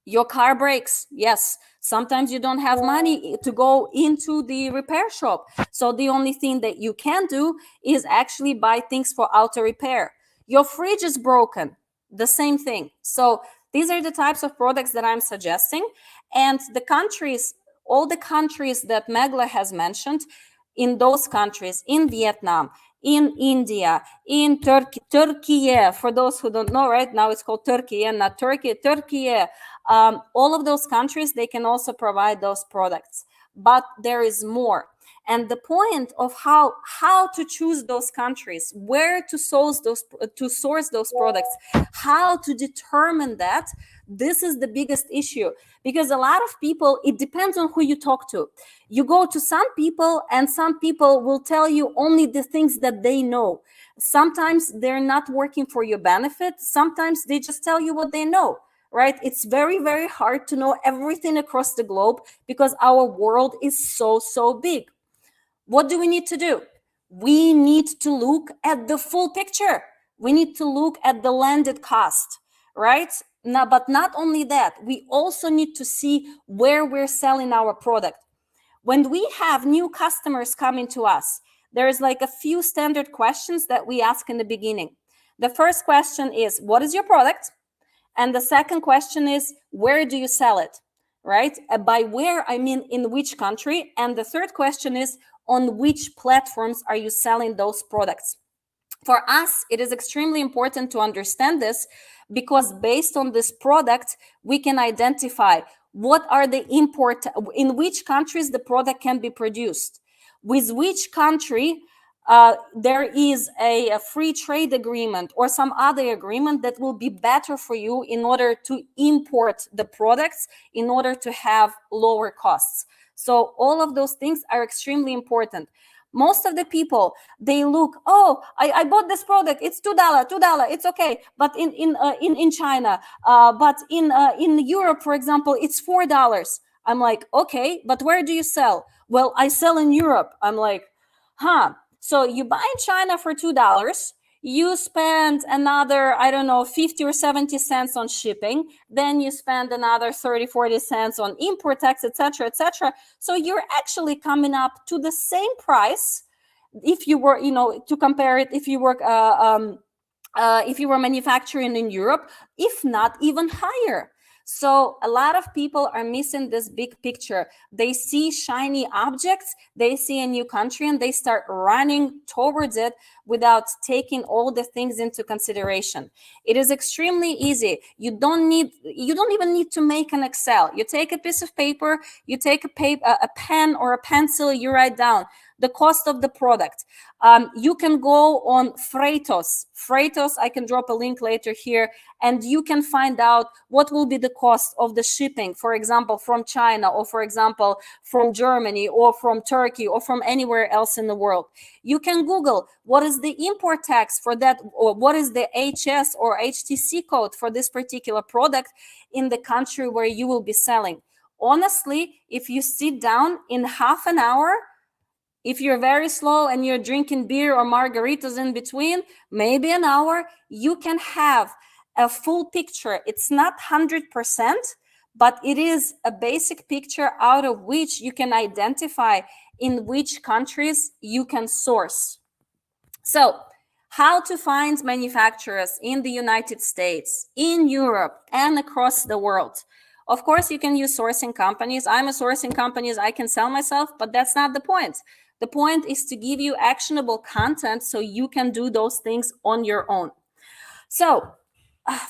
Your car breaks. Yes, sometimes you don't have money to go into the repair shop. So the only thing that you can do is actually buy things for auto repair. Your fridge is broken. The same thing. So these are the types of products that I'm suggesting. And the countries, all the countries that Meghla has mentioned, in those countries, in Vietnam, in India, in Turkey, for those who don't know, right now it's called Turkey and not Turkey, all of those countries, they can also provide those products. But there is more. And the point of how to choose those countries, where to source those products, how to determine that, this is the biggest issue. Because a lot of people, it depends on who you talk to. You go to some people and some people will tell you only the things that they know. Sometimes they're not working for your benefit. Sometimes they just tell you what they know. Right? It's very, very hard to know everything across the globe because our world is so, so big. What do we need to do? We need to look at the full picture. We need to look at the landed cost, right? Now, but not only that, we also need to see where we're selling our product. When we have new customers coming to us, there's like a few standard questions that we ask in the beginning. The first question is, what is your product? And the second question is, where do you sell it, right? By where, I mean in which country. And the third question is, on which platforms are you selling those products? For us, it is extremely important to understand this because based on this product, we can identify what are the in which countries the product can be produced, with which country there is a free trade agreement or some other agreement that will be better for you in order to import the products, in order to have lower costs. So all of those things are extremely important. Most of the people, they look, oh, I bought this product, it's $2, it's okay. But in China, but in Europe, for example, it's $4. I'm like, okay, but where do you sell? Well, I sell in Europe. I'm like, huh. So you buy in China for $2, you spend another, I don't know, 50 or 70 cents on shipping, then you spend another 30, 40 cents on import tax, etc., etc. So you're actually coming up to the same price if you were, to compare it, if you were manufacturing in Europe, if not even higher. So a lot of people are missing this big picture. They see shiny objects, they see a new country, and they start running towards it without taking all the things into consideration. It is extremely easy. You don't even need to make an Excel. You take a piece of paper, you take a pen or a pencil, you write down the cost of the product. You can go on Freightos. Freightos, I can drop a link later here, and you can find out what will be the cost of the shipping, for example, from China, or for example, from Germany, or from Turkey, or from anywhere else in the world. You can Google what is the import tax for that, or what is the HS or HTC code for this particular product in the country where you will be selling. Honestly, if you sit down in half an hour, If you're very slow and you're drinking beer or margaritas in between, maybe an hour, you can have a full picture. It's not 100%, but it is a basic picture out of which you can identify in which countries you can source. So, how to find manufacturers in the United States, in Europe, and across the world. Of course, you can use sourcing companies. I'm a sourcing company, I can sell myself, but that's not the point. The point is to give you actionable content so you can do those things on your own. So,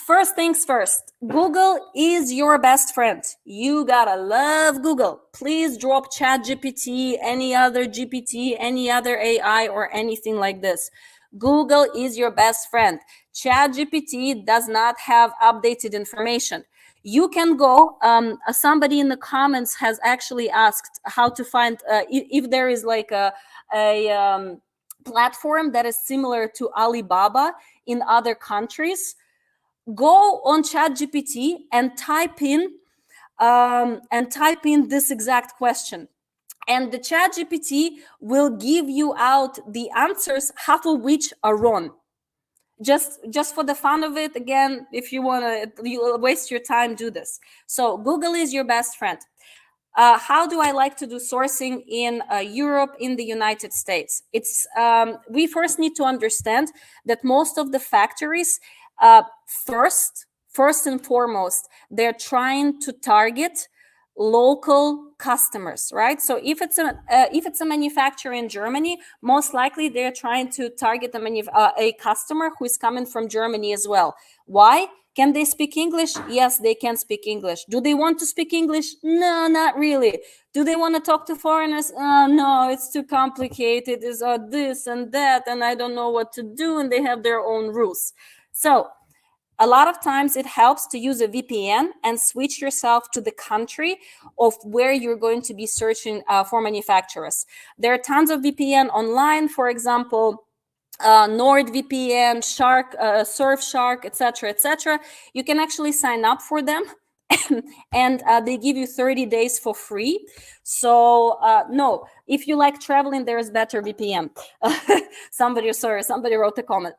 first things first, Google is your best friend. You gotta love Google. Please drop ChatGPT, any other GPT, any other AI, or anything like this. Google is your best friend. ChatGPT does not have updated information. You can go, somebody in the comments has actually asked how to find, if there is like a platform that is similar to Alibaba in other countries. Go on ChatGPT and type in this exact question, and the ChatGPT will give you out the answers, half of which are wrong. Just for the fun of it, again, if you want to waste your time, do this. So Google is your best friend. How do I like to do sourcing in Europe, in the United States? It's we first need to understand that most of the factories, first and foremost, they're trying to target local customers, right? So if it's a manufacturer in Germany, most likely they're trying to target a customer who is coming from Germany as well. Why? Can they speak English? Yes, they can speak English. Do they want to speak English? No, not really. Do they want to talk to foreigners? No, it's too complicated. It's this and that, and I don't know what to do, and they have their own rules. So a lot of times it helps to use a VPN and switch yourself to the country of where you're going to be searching for manufacturers. There are tons of VPN online, for example, NordVPN, Shark, Surfshark, etc., etc. You can actually sign up for them, and they give you 30 days for free. So no, if you like traveling, there's better VPN. Somebody wrote a comment.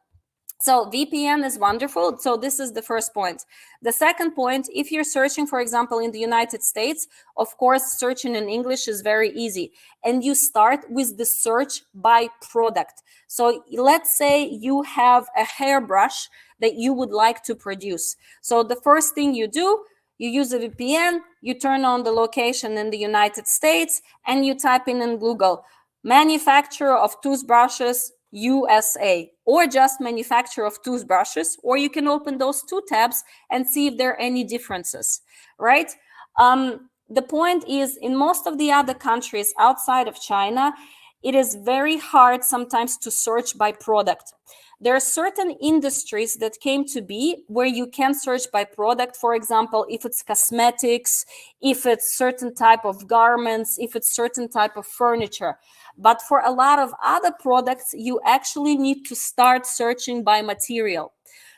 So VPN is wonderful. So this is the first point. The second point, if you're searching, for example, in the United States, of course, searching in English is very easy. And you start with the search by product. So let's say you have a hairbrush that you would like to produce. So the first thing you do, you use a VPN, you turn on the location in the United States, and you type in Google, manufacturer of toothbrushes, USA, or just manufacturer of toothbrushes, or you can open those two tabs and see if there are any differences, right? The point is, in most of the other countries outside of China, it is very hard sometimes to search by product. There are certain industries that came to be where you can search by product. For example, if it's cosmetics, if it's certain type of garments, if it's certain type of furniture. But for a lot of other products, you actually need to start searching by material.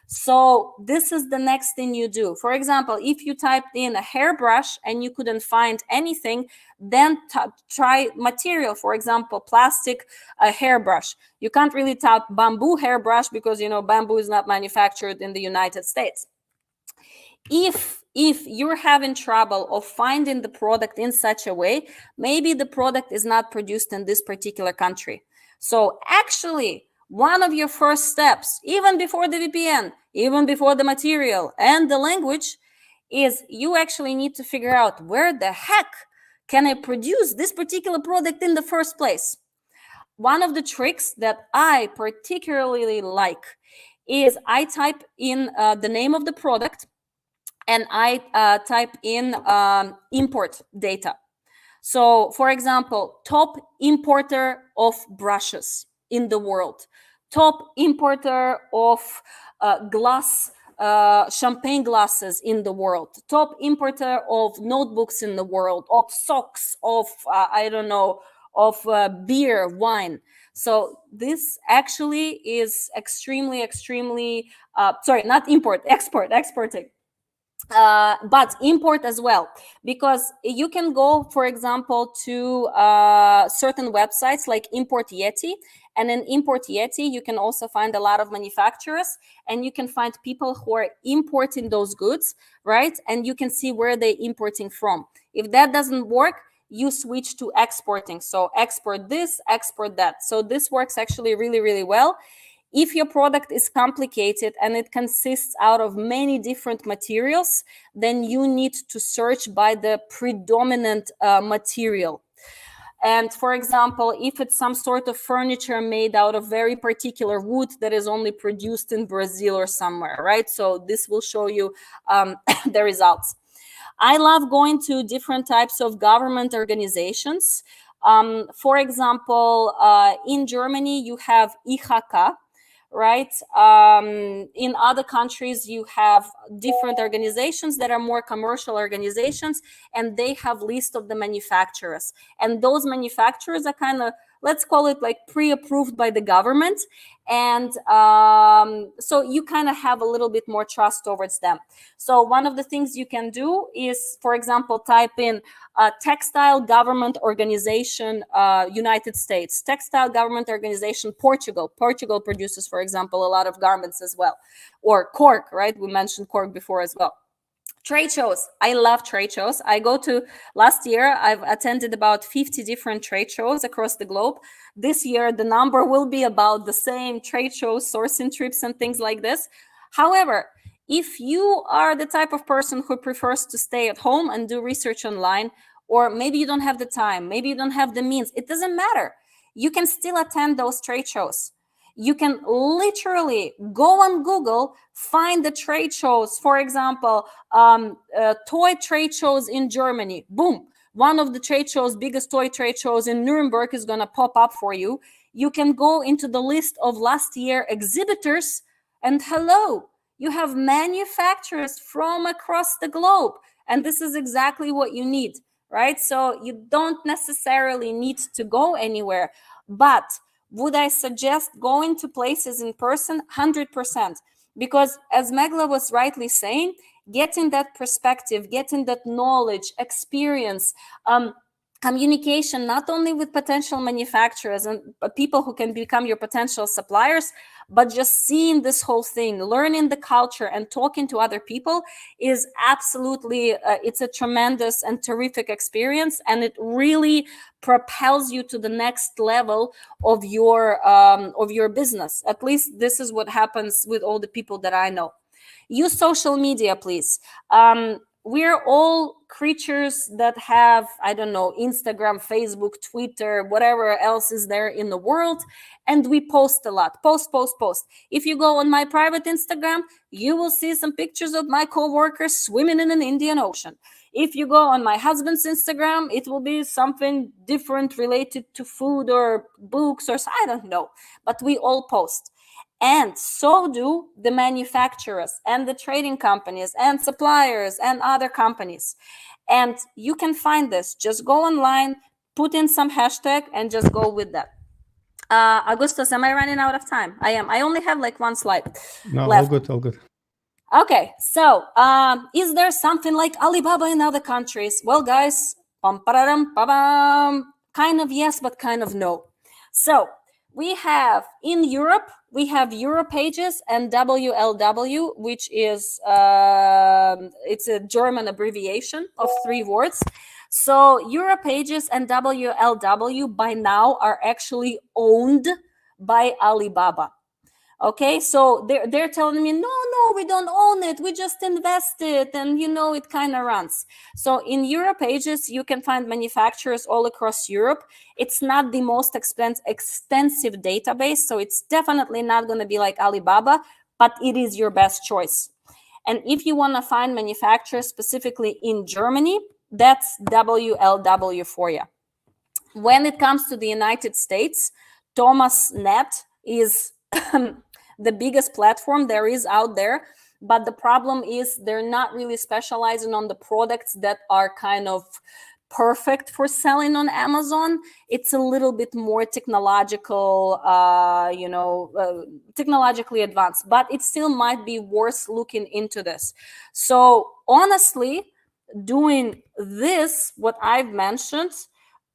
So this is the next thing you do. For example, if you typed in a hairbrush and you couldn't find anything, then try material. For example, plastic hairbrush. You can't really type bamboo hairbrush because, bamboo is not manufactured in the United States. If you're having trouble of finding the product in such a way, maybe the product is not produced in this particular country. So actually, one of your first steps, even before the VPN, even before the material and the language, is you actually need to figure out where the heck can I produce this particular product in the first place. One of the tricks that I particularly like is I type in the name of the product, and I type in import data. So, for example, top importer of brushes in the world, top importer of glass, champagne glasses in the world, top importer of notebooks in the world, of socks, of, beer, wine. So this actually is extremely, exporting. but import as well, because you can go, for example, to certain websites like Import Yeti, and in Import Yeti you can also find a lot of manufacturers, and you can find people who are importing those goods, right? And you can see where they're importing from. If that doesn't work, you switch to exporting. So export this, export that. So this works actually really, really well. If your product is complicated and it consists out of many different materials, then you need to search by the predominant material. And for example, if it's some sort of furniture made out of very particular wood that is only produced in Brazil or somewhere, right? So this will show you the results. I love going to different types of government organizations. For example, in Germany, you have IHK, right? In other countries, you have different organizations that are more commercial organizations, and they have list of the manufacturers. And those manufacturers are kind of, let's call it like pre-approved by the government. And so you kind of have a little bit more trust towards them. So one of the things you can do is, for example, type in textile government organization, United States, textile government organization, Portugal. Portugal produces, for example, a lot of garments as well. Or Cork, right? We mentioned Cork before as well. Trade shows. I love trade shows. Last year, I've attended about 50 different trade shows across the globe. This year, the number will be about the same: trade shows, sourcing trips, and things like this. However, if you are the type of person who prefers to stay at home and do research online, or maybe you don't have the time, maybe you don't have the means, it doesn't matter. You can still attend those trade shows. You can literally go on Google, find the trade shows. For example, toy trade shows in Germany. Boom. One of the trade shows, biggest toy trade shows in Nuremberg, is going to pop up for you. You can go into the list of last year exhibitors, and hello, you have manufacturers from across the globe. And this is exactly what you need, right? So you don't necessarily need to go anywhere, but would I suggest going to places in person? 100%. Because as Meghla was rightly saying, getting that perspective, getting that knowledge, experience, communication, not only with potential manufacturers and people who can become your potential suppliers, but just seeing this whole thing, learning the culture and talking to other people is absolutely, it's a tremendous and terrific experience. And it really propels you to the next level of your business. At least this is what happens with all the people that I know. Use social media, please. We're all creatures that have, I don't know, Instagram, Facebook, Twitter, whatever else is there in the world. And we post a lot. Post. If you go on my private Instagram, you will see some pictures of my coworkers swimming in an Indian Ocean. If you go on my husband's Instagram, it will be something different related to food or books or I don't know. But we all post. And so do the manufacturers and the trading companies and suppliers and other companies. And you can find this. Just go online, put in some hashtag, and just go with that. Augustus, am I running out of time? I am. I only have like one slide No, left. all good. Okay, so is there something like Alibaba in other countries? Well, guys, kind of yes, but kind of no. So we have in Europe, we have Europages and WLW, which is it's a German abbreviation of 3 words. So Europages and WLW by now are actually owned by Alibaba. Okay, so they're telling me, no, we don't own it. We just invested, and it kind of runs. So in Europages, you can find manufacturers all across Europe. It's not the most extensive database, so it's definitely not going to be like Alibaba, but it is your best choice. And if you want to find manufacturers specifically in Germany, that's WLW for you. When it comes to the United States, ThomasNet is the biggest platform there is out there, but the problem is they're not really specializing on the products that are kind of perfect for selling on Amazon. It's a little bit more technological, technologically advanced, but it still might be worth looking into this. So honestly, doing this, what I've mentioned,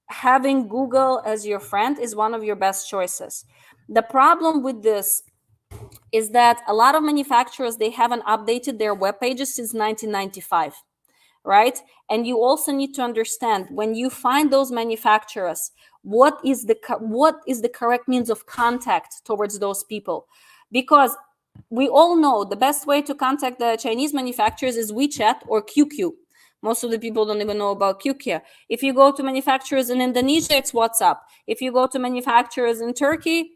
having Google as your friend is one of your best choices. The problem with this is that a lot of manufacturers, they haven't updated their web pages since 1995, right? And you also need to understand, when you find those manufacturers, what is the correct means of contact towards those people? Because we all know the best way to contact the Chinese manufacturers is WeChat or QQ. Most of the people don't even know about QQ. If you go to manufacturers in Indonesia, it's WhatsApp. If you go to manufacturers in Turkey,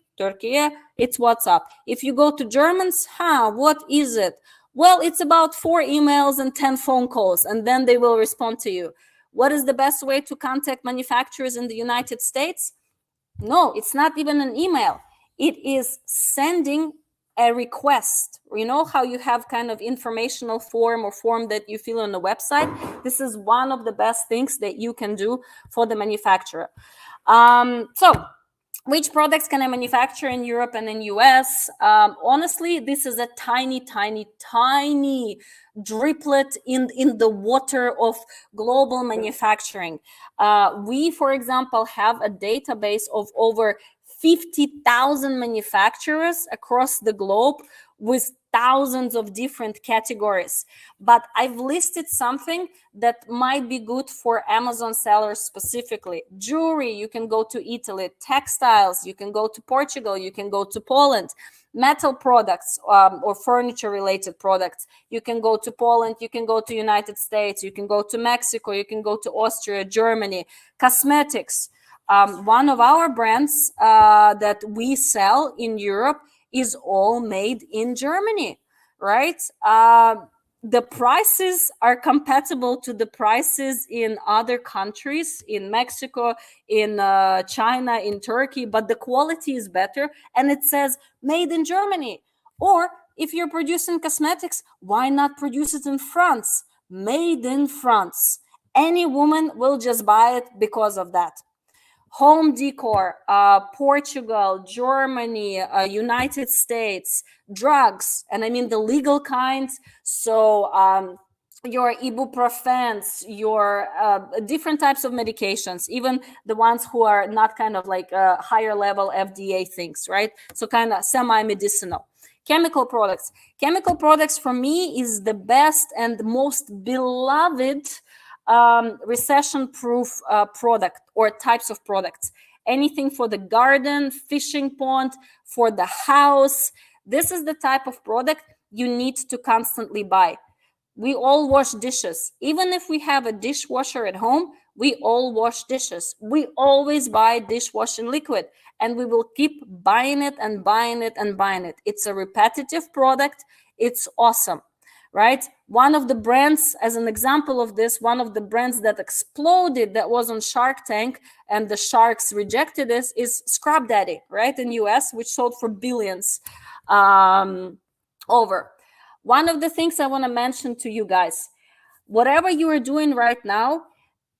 it's WhatsApp. If you go to Germans, what is it? Well, it's about 4 emails and 10 phone calls, and then they will respond to you. What is the best way to contact manufacturers in the United States? No, it's not even an email. It is sending a request. You know how you have kind of informational form or form that you fill on the website? This is one of the best things that you can do for the manufacturer. So which products can I manufacture in Europe and in US? Honestly, this is a tiny, tiny, tiny driplet in the water of global manufacturing. We, for example, have a database of over 50,000 manufacturers across the globe with thousands of different categories. But I've listed something that might be good for Amazon sellers specifically. Jewelry, you can go to Italy. Textiles, you can go to Portugal. You can go to Poland. Metal products or furniture related products, you can go to Poland, you can go to United States, you can go to Mexico, you can go to Austria, Germany. Cosmetics, one of our brands that we sell in Europe is all made in Germany, right? The prices are compatible to the prices in other countries, in Mexico, in China, in Turkey, but the quality is better, and it says made in Germany. Or if you're producing cosmetics, why not produce it in France? Made in France. Any woman will just buy it because of that. Home decor, Portugal, Germany, United States. Drugs, and I mean the legal kinds. So your ibuprofens, your different types of medications, even the ones who are not kind of like higher level FDA things, right? So kind of semi-medicinal. Chemical products. Chemical products for me is the best and most beloved recession-proof product or types of products. Anything for the garden, fishing pond, for the house. This is the type of product you need to constantly buy. We all wash dishes. Even if we have a dishwasher at home, we all wash dishes. We always buy dishwashing liquid, and we will keep buying it and buying it and buying it. It's a repetitive product. It's awesome, right? One of the brands, as an example of this, one of the brands that exploded, that was on Shark Tank, and the sharks rejected this, is Scrub Daddy, right, in US, which sold for billions over. One of the things I want to mention to you guys, whatever you are doing right now,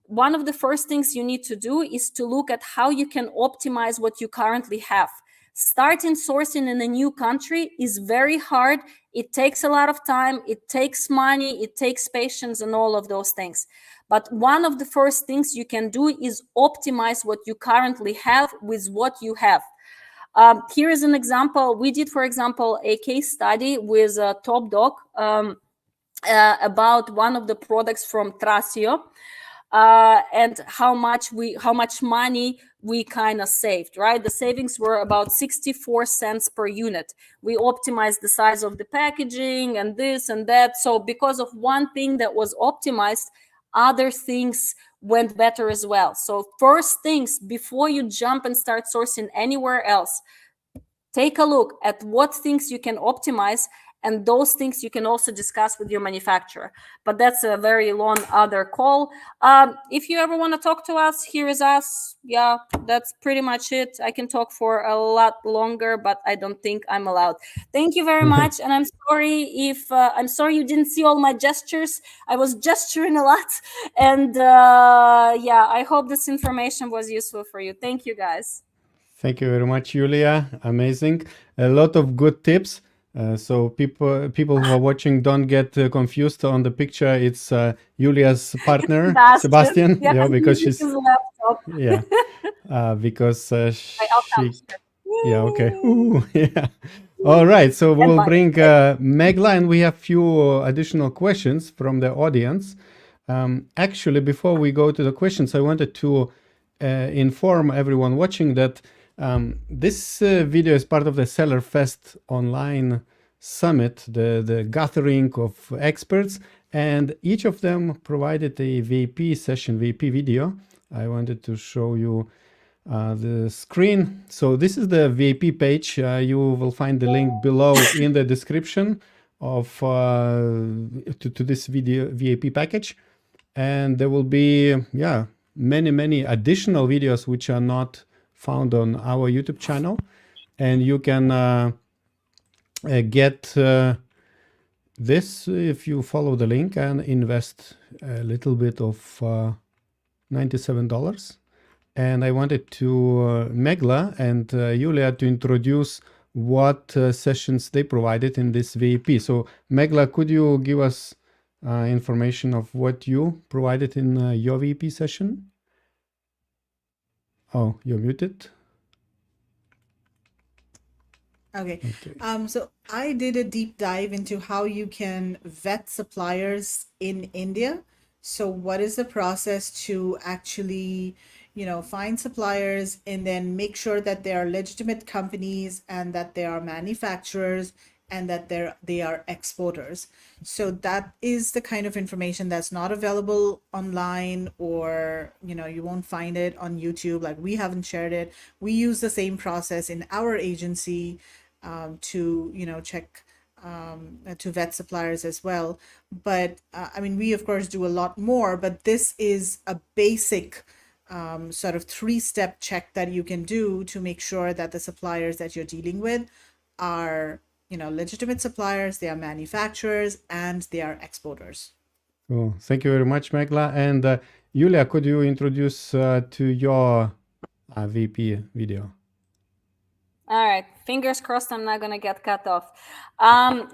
one of the first things you need to do is to look at how you can optimize what you currently have. Starting sourcing in a new country is very hard. It takes a lot of time. It takes money. It takes patience and all of those things. But one of the first things you can do is optimize what you currently have with what you have. Here is an example. We did, for example, a case study with Top Dog about one of the products from Trasio. And how much money we kind of saved, right? The savings were about 64 cents per unit. We optimized the size of the packaging and this and that. So because of one thing that was optimized, other things went better as well. So first things, before you jump and start sourcing anywhere else, take a look at what things you can optimize And those things you can also discuss with your manufacturer. But that's a very long other call. If you ever want to talk to us, here is us. Yeah, that's pretty much it. I can talk for a lot longer, but I don't think I'm allowed. Thank you very much. And I'm sorry you didn't see all my gestures. I was gesturing a lot. And yeah, I hope this information was useful for you. Thank you, guys. Thank you very much, Yulia. Amazing. A lot of good tips. So people who are watching don't get confused on the picture. It's Yulia's partner, Sebastian. Yeah, because this she's is a laptop. yeah, because I'll come she. here. Yeah. Okay. Ooh, yeah. All right. So we will bring Meghla, and we have few additional questions from the audience. Actually, before we go to the questions, I wanted to inform everyone watching that this video is part of the Seller Fest online summit, the gathering of experts, and each of them provided a VAP session, VAP video. I wanted to show you the screen. So this is the VAP page. You will find the link below in the description of to this video VAP package, and there will be many additional videos which are not found on our YouTube channel, and you can get this if you follow the link and invest a little bit of $97. And I wanted to Meghla and Yulia to introduce what sessions they provided in this VAP. So Meghla, could you give us information of what you provided in your VAP session? Oh, you're muted. Okay. So I did a deep dive into how you can vet suppliers in India. So what is the process to actually, find suppliers and then make sure that they are legitimate companies and that they are manufacturers and that they are exporters. So that is the kind of information that's not available online, or you won't find it on YouTube. Like, we haven't shared it. We use the same process in our agency to check to vet suppliers as well. But we of course do a lot more, but this is a basic sort of 3-step check that you can do to make sure that the suppliers that you're dealing with are legitimate suppliers, they are manufacturers, and they are exporters. Cool. Thank you very much, Meghla. And Yulia, could you introduce to your VP video? All right, fingers crossed I'm not going to get cut off.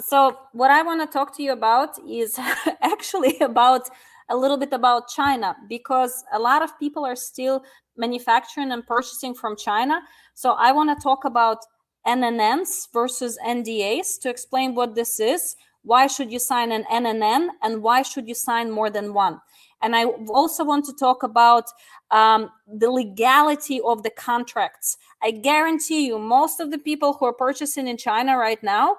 So what I want to talk to you about is actually a little bit about China, because a lot of people are still manufacturing and purchasing from China. So I want to talk about NNNs versus NDAs to explain what this is. Why should you sign an NNN, and why should you sign more than one? And I also want to talk about the legality of the contracts. I guarantee you, most of the people who are purchasing in China right now,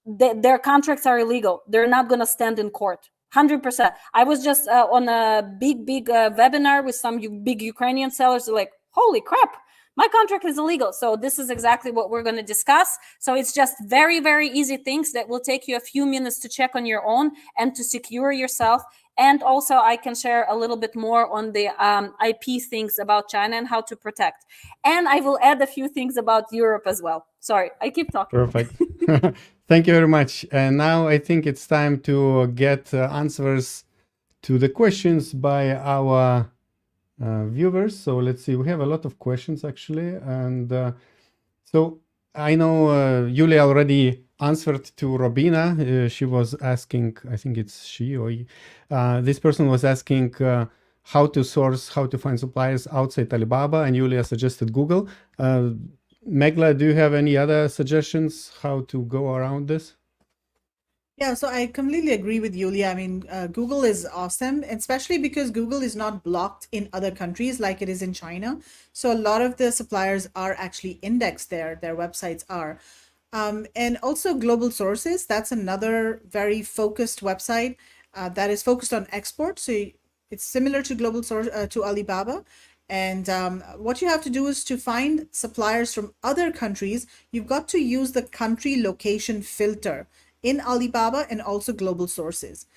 their contracts are illegal. They're not going to stand in court. 100%. I was just on a big webinar with some big Ukrainian sellers. They're like, holy crap, my contract is illegal. So this is exactly what we're going to discuss. So it's just very, very easy things that will take you a few minutes to check on your own and to secure yourself. And also I can share a little bit more on the IP things about China and how to protect. And I will add a few things about Europe as well. Sorry, I keep talking. Perfect. Thank you very much. And now I think it's time to get answers to the questions by our viewers. So let's see, we have a lot of questions actually. And so I know Yulia already answered to Robina. She was asking, I think it's she or this person was asking how to source, how to find suppliers outside Alibaba, and Yulia suggested Google. Meghla, do you have any other suggestions how to go around this? Yeah, so I completely agree with Yulia. Google is awesome, especially because Google is not blocked in other countries like it is in China. So a lot of the suppliers are actually indexed there. Their websites are. And also Global Sources, that's another very focused website that is focused on export. So it's similar to Global Source to Alibaba. And what you have to do is to find suppliers from other countries. You've got to use the country location filter in Alibaba and also global sources.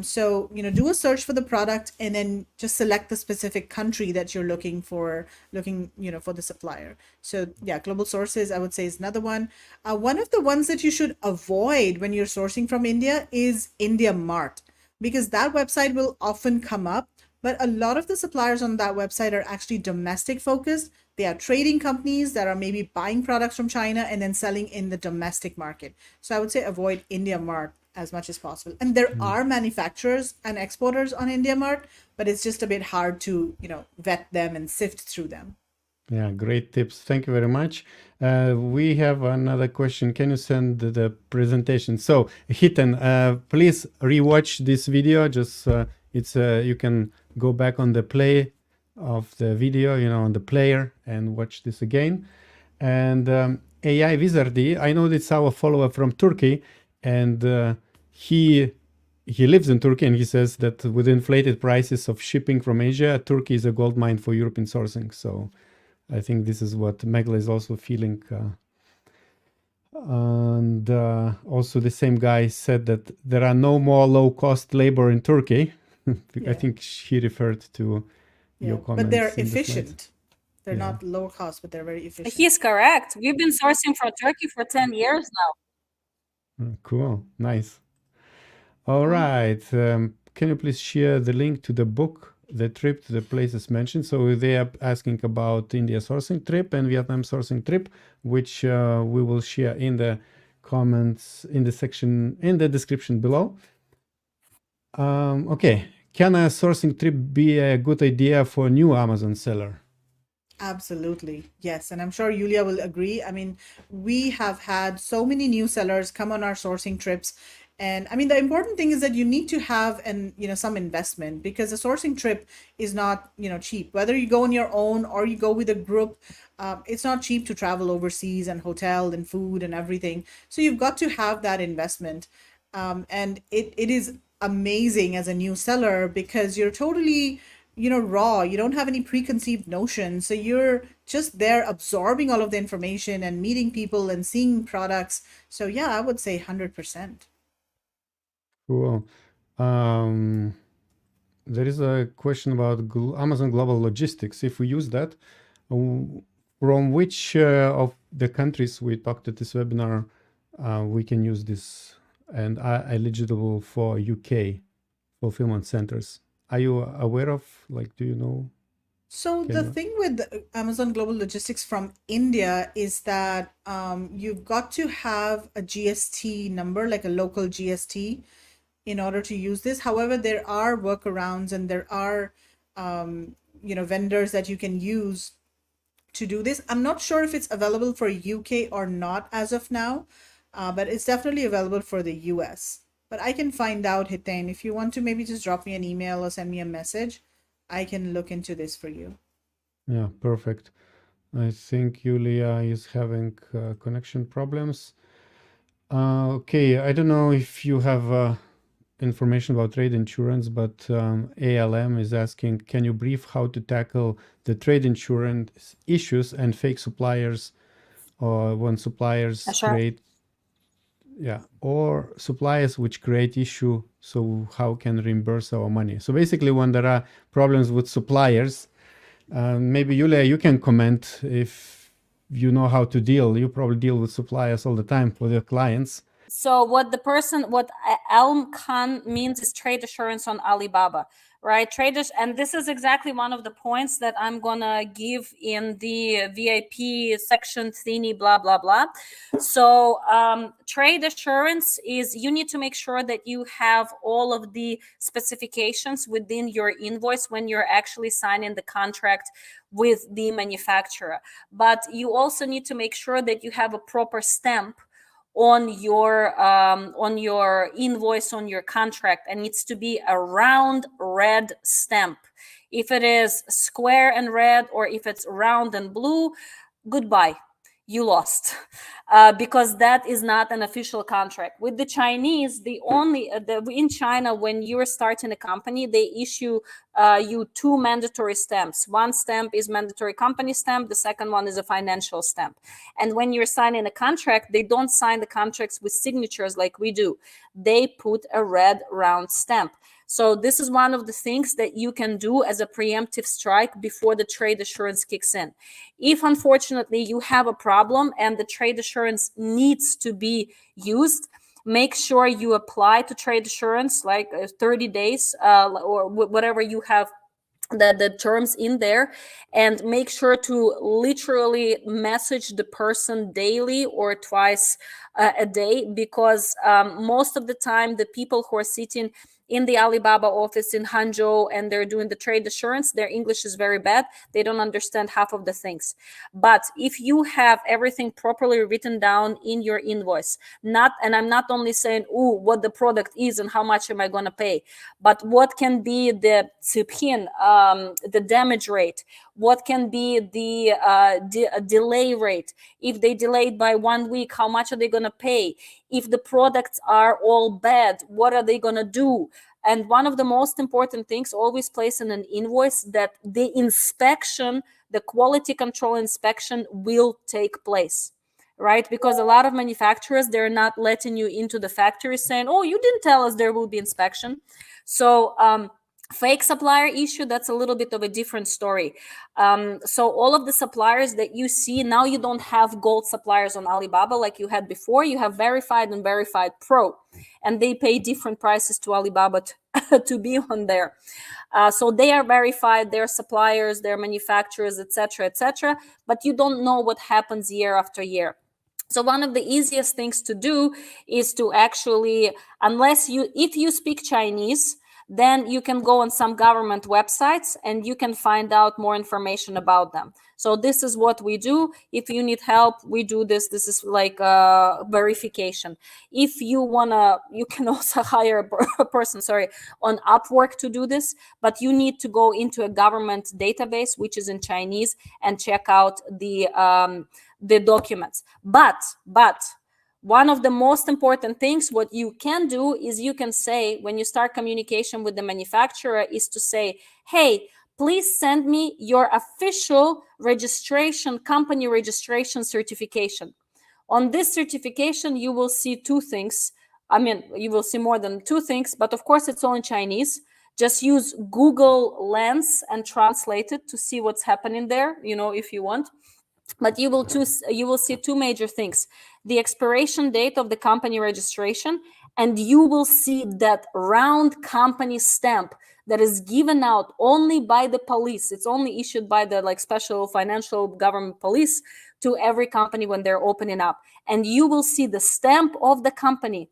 So, do a search for the product and then just select the specific country that you're looking for, for the supplier. So yeah, global sources, I would say, is another one. One of the ones that you should avoid when you're sourcing from India is India Mart, because that website will often come up, but a lot of the suppliers on that website are actually domestic focused. They are trading companies that are maybe buying products from China and then selling in the domestic market. So I would say avoid India Mart as much as possible. And there are manufacturers and exporters on India Mart, but it's just a bit hard to, vet them and sift through them. Yeah, great tips. Thank you very much. We have another question. Can you send the presentation? So, Hiten, please rewatch this video. Just you can go back on the play of the video, on the player, and watch this again. And AI Wizardy, I know it's our follower from Turkey, and he lives in Turkey, and he says that with inflated prices of shipping from Asia, Turkey is a gold mine for European sourcing. So I think this is what Meghla is also feeling. And also the same guy said that there are no more low-cost labor in Turkey. I think he referred to your comments. But they're in the slides. efficient. They're not low cost, but they're very efficient. He's correct. We've been sourcing from Turkey for 10 years now. Cool. Nice. All right. Can you please share the link to the book, the trip to the places mentioned? So they are asking about India sourcing trip and Vietnam sourcing trip, which we will share in the comments in the section in the description below. Okay. Can a sourcing trip be a good idea for a new Amazon seller? Absolutely. Yes. And I'm sure Yulia will agree. I mean, we have had so many new sellers come on our sourcing trips. And I mean, the important thing is that you need to have some investment, because a sourcing trip is not, cheap. Whether you go on your own or you go with a group, it's not cheap to travel overseas, and hotel and food and everything. So you've got to have that investment. And it is amazing as a new seller, because you're totally, raw. You don't have any preconceived notions. So you're just there absorbing all of the information and meeting people and seeing products. So yeah, I would say 100%. Cool. There is a question about Amazon Global Logistics. If we use that, from which of the countries we talked at this webinar, we can use this and are eligible for UK fulfillment centers? Are you aware of, do you know? So the thing with Amazon Global Logistics from India is that you've got to have a GST number, like a local GST, in order to use this. However, there are workarounds, and there are, vendors that you can use to do this. I'm not sure if it's available for UK or not as of now, but it's definitely available for the US. But I can find out, Hiten. If you want to maybe just drop me an email or send me a message, I can look into this for you. Yeah, perfect. I think Yulia is having connection problems. Okay, I don't know if you have information about trade insurance, but ALM is asking, can you brief how to tackle the trade insurance issues and fake suppliers, or when suppliers create, or suppliers which create issue, so how can reimburse our money? So basically, when there are problems with suppliers, maybe Yulia, you can comment if you know how to deal. You probably deal with suppliers all the time with your clients. So what Elm Khan means is trade assurance on Alibaba, right? Traders, and this is exactly one of the points that I'm gonna give in the VIP section thingy, blah, blah, blah. So trade assurance is, you need to make sure that you have all of the specifications within your invoice when you're actually signing the contract with the manufacturer. But you also need to make sure that you have a proper stamp on your invoice, on your contract, and needs to be a round red stamp. If it is square and red, or if it's round and blue, goodbye. you lost, because that is not an official contract. With the Chinese, in China, when you're starting a company, they issue you 2 mandatory stamps. One stamp is mandatory company stamp. The second one is a financial stamp. And when you're signing a contract, they don't sign the contracts with signatures like we do. They put a red round stamp. So this is one of the things that you can do as a preemptive strike before the trade assurance kicks in. If unfortunately you have a problem and the trade assurance needs to be used, make sure you apply to trade assurance like 30 days or whatever you have the terms in there, and make sure to literally message the person daily or twice a day, because most of the time the people who are sitting in the Alibaba office in Hangzhou and they're doing the trade assurance, their English is very bad. They don't understand half of the things. But if you have everything properly written down in your invoice, and I'm not only saying, oh, what the product is and how much am I going to pay, but what can be the ciphin, the damage rate, what can be the delay rate. If they delayed by 1 week, how much are they going to pay? If the products are all bad, what are they going to do? And one of the most important things, always place in an invoice that the inspection, the quality control inspection will take place, right? Because a lot of manufacturers, they're not letting you into the factory saying, oh, you didn't tell us there will be inspection. So fake supplier issue, that's a little bit of a different story. So all of the suppliers that you see now, you don't have gold suppliers on Alibaba like you had before. You have verified and verified pro, and they pay different prices to Alibaba to be on there. So they are verified, they're suppliers, they're manufacturers, etc., but you don't know what happens year after year. So one of the easiest things to do is to actually, if you speak Chinese, then you can go on some government websites and you can find out more information about them. So this is what we do. If you need help, we do this. This is like verification. If you wanna, you can also hire a person, on Upwork to do this, but you need to go into a government database, which is in Chinese, and check out the documents. But one of the most important things, what you can do is you can say, when you start communication with the manufacturer, is to say, hey, please send me your official registration, company registration certification. On this certification, you will see 2 things. I mean, you will see more than 2 things, but of course it's all in Chinese. Just use Google Lens and translate it to see what's happening there, if you want. But you will see 2 major things: the expiration date of the company registration, and you will see that round company stamp that is given out only by the police. It's only issued by the special financial government police to every company when they're opening up. And you will see the stamp of the company.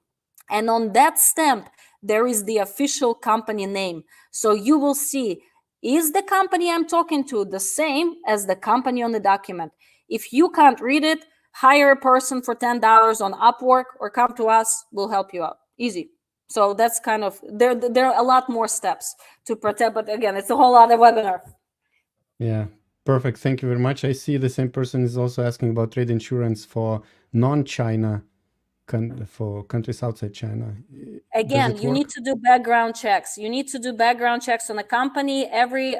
And on that stamp, there is the official company name. So you will see, is the company I'm talking to the same as the company on the document? If you can't read it, hire a person for $10 on Upwork or come to us, we'll help you out. Easy. So that's kind of, there are a lot more steps to protect, but again, it's a whole other webinar. Yeah, perfect. Thank you very much. I see the same person is also asking about trade insurance for non-China, for countries outside China. Again, you need to do background checks. You need to do background checks on a company. Every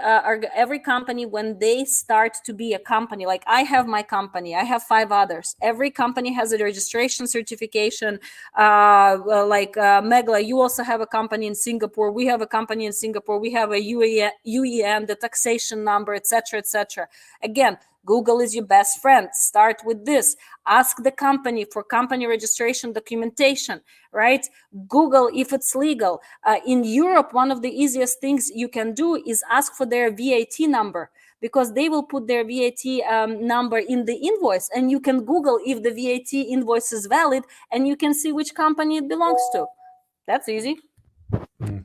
company, when they start to be a company, like I have my company, I have 5 others. Every company has a registration certification. Meghla, you also have a company in Singapore. We have a company in Singapore. We have a UEN, the taxation number, etc. Again, Google is your best friend. Start with this. Ask the company for company registration documentation, right? Google if it's legal. In Europe, one of the easiest things you can do is ask for their VAT number, because they will put their VAT number in the invoice, and you can Google if the VAT invoice is valid, and you can see which company it belongs to. That's easy.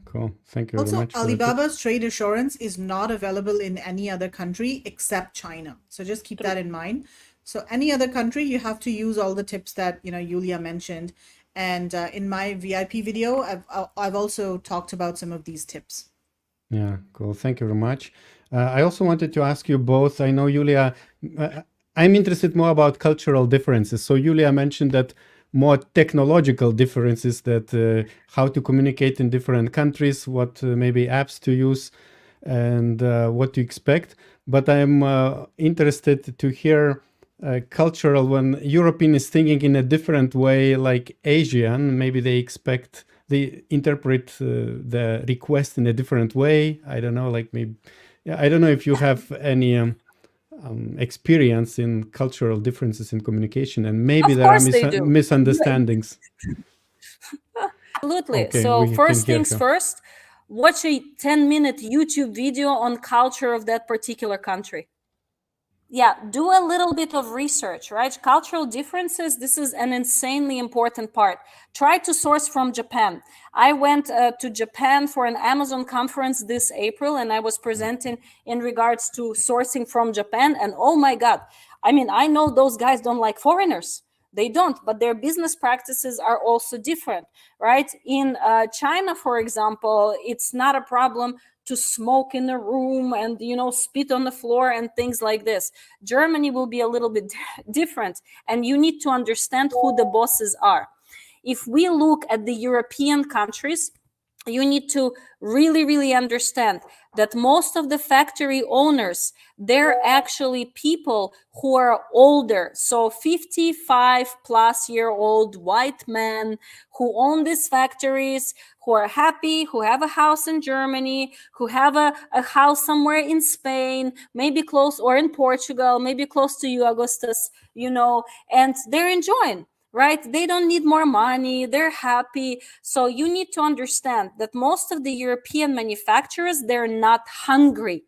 Cool. Thank you very much. Alibaba's trade assurance is not available in any other country except China. So just keep that in mind. So any other country, you have to use all the tips that Yulia mentioned. And in my VIP video, I've also talked about some of these tips. Yeah, cool. Thank you very much. I also wanted to ask you both. I know, Yulia, I'm interested more about cultural differences. So Yulia mentioned that more technological differences, that how to communicate in different countries, what maybe apps to use, and what to expect. But I'm interested to hear cultural, when European is thinking in a different way, like Asian, maybe they interpret the request in a different way. I don't know, like maybe, yeah, I don't know if you have any experience in cultural differences in communication, and maybe Of there are course they do. misunderstandings. Absolutely. Okay, So we can first hear things her. first, watch a 10-minute YouTube video on culture of that particular country. Yeah, do a little bit of research, right? Cultural differences, this is an insanely important part. Try to source from Japan. I went to Japan for an Amazon conference this April, and I was presenting in regards to sourcing from Japan. And oh my God, I mean, I know those guys don't like foreigners. They don't, but their business practices are also different, right? In China, for example, it's not a problem to smoke in the room and spit on the floor and things like this. Germany will be a little bit different, and you need to understand who the bosses are. If we look at the European countries, you need to really understand that most of the factory owners, they're actually people who are older, so 55 plus year old white men who own these factories, who are happy, who have a house in Germany, who have a house somewhere in Spain, maybe close, or in Portugal, maybe close to you, Augustus, and they're enjoying, right? They don't need more money. They're happy. So you need to understand that most of the European manufacturers, they're not hungry.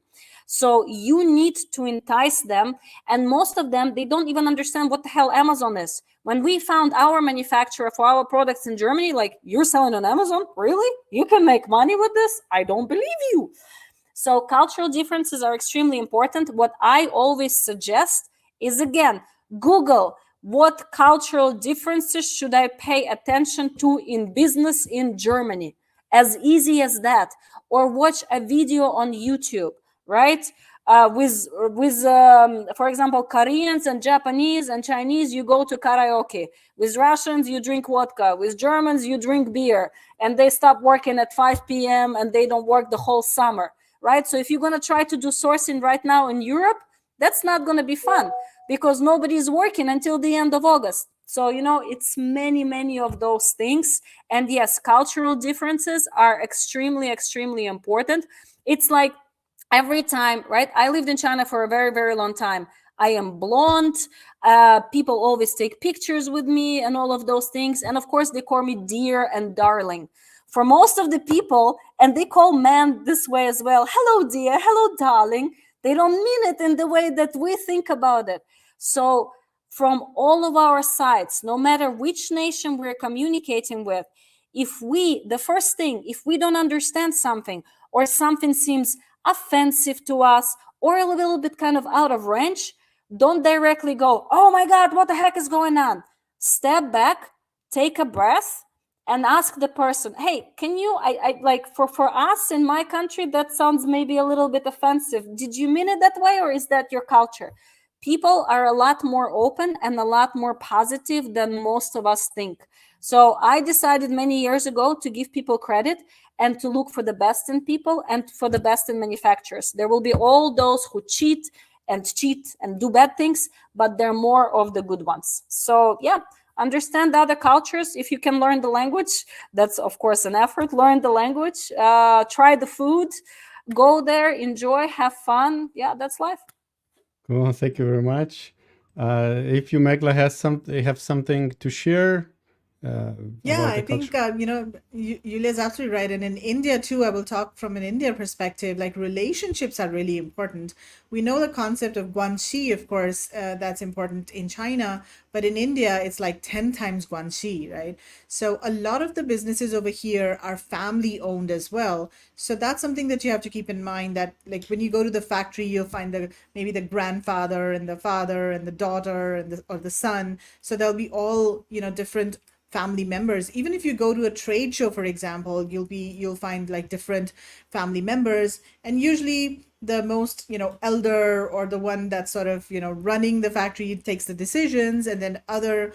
So you need to entice them. And most of them, they don't even understand what the hell Amazon is. When we found our manufacturer for our products in Germany, like, you're selling on Amazon? Really? You can make money with this? I don't believe you. So cultural differences are extremely important. What I always suggest is, again, Google what cultural differences should I pay attention to in business in Germany. As easy as that. Or watch a video on YouTube, right? For example, Koreans and Japanese and Chinese, you go to karaoke. With Russians, you drink vodka. With Germans, you drink beer. And they stop working at 5 p.m. and they don't work the whole summer, right? So if you're going to try to do sourcing right now in Europe, that's not going to be fun, because nobody's working until the end of August. So, it's many of those things. And yes, cultural differences are extremely important. It's like every time, right? I lived in China for a very long time. I am blonde. People always take pictures with me and all of those things. And of course, they call me dear and darling. For most of the people, and they call men this way as well. Hello, dear. Hello, darling. They don't mean it in the way that we think about it. So from all of our sides, no matter which nation we're communicating with, if we don't understand something, or something seems offensive to us, or a little bit kind of out of range, don't directly go, oh my God, what the heck is going on? Step back, take a breath, and ask the person, hey, can you, I like, for us in my country, that sounds maybe a little bit offensive. Did you mean it that way, or is that your culture? People are a lot more open and a lot more positive than most of us think. So I decided many years ago to give people credit and to look for the best in people and for the best in manufacturers. There will be all those who cheat and do bad things, but they're more of the good ones. So yeah, understand other cultures. If you can learn the language, that's of course an effort. Learn the language, try the food, go there, enjoy, have fun. Yeah, that's life. Well, thank you very much. If you, Meghla, have something to share Yeah, about I the think culture. Yulia is absolutely right. And in India too, I will talk from an India perspective. Like, relationships are really important. We know the concept of guanxi, of course, that's important in China, but in India, it's like 10 times guanxi, right? So a lot of the businesses over here are family owned as well. So that's something that you have to keep in mind, that like when you go to the factory, you'll find maybe the grandfather and the father and the daughter and or the son. So there'll be all, different family members. Even if you go to a trade show, for example, you'll find like different family members, and usually the most, elder, or the one that's sort of, running the factory takes the decisions, and then other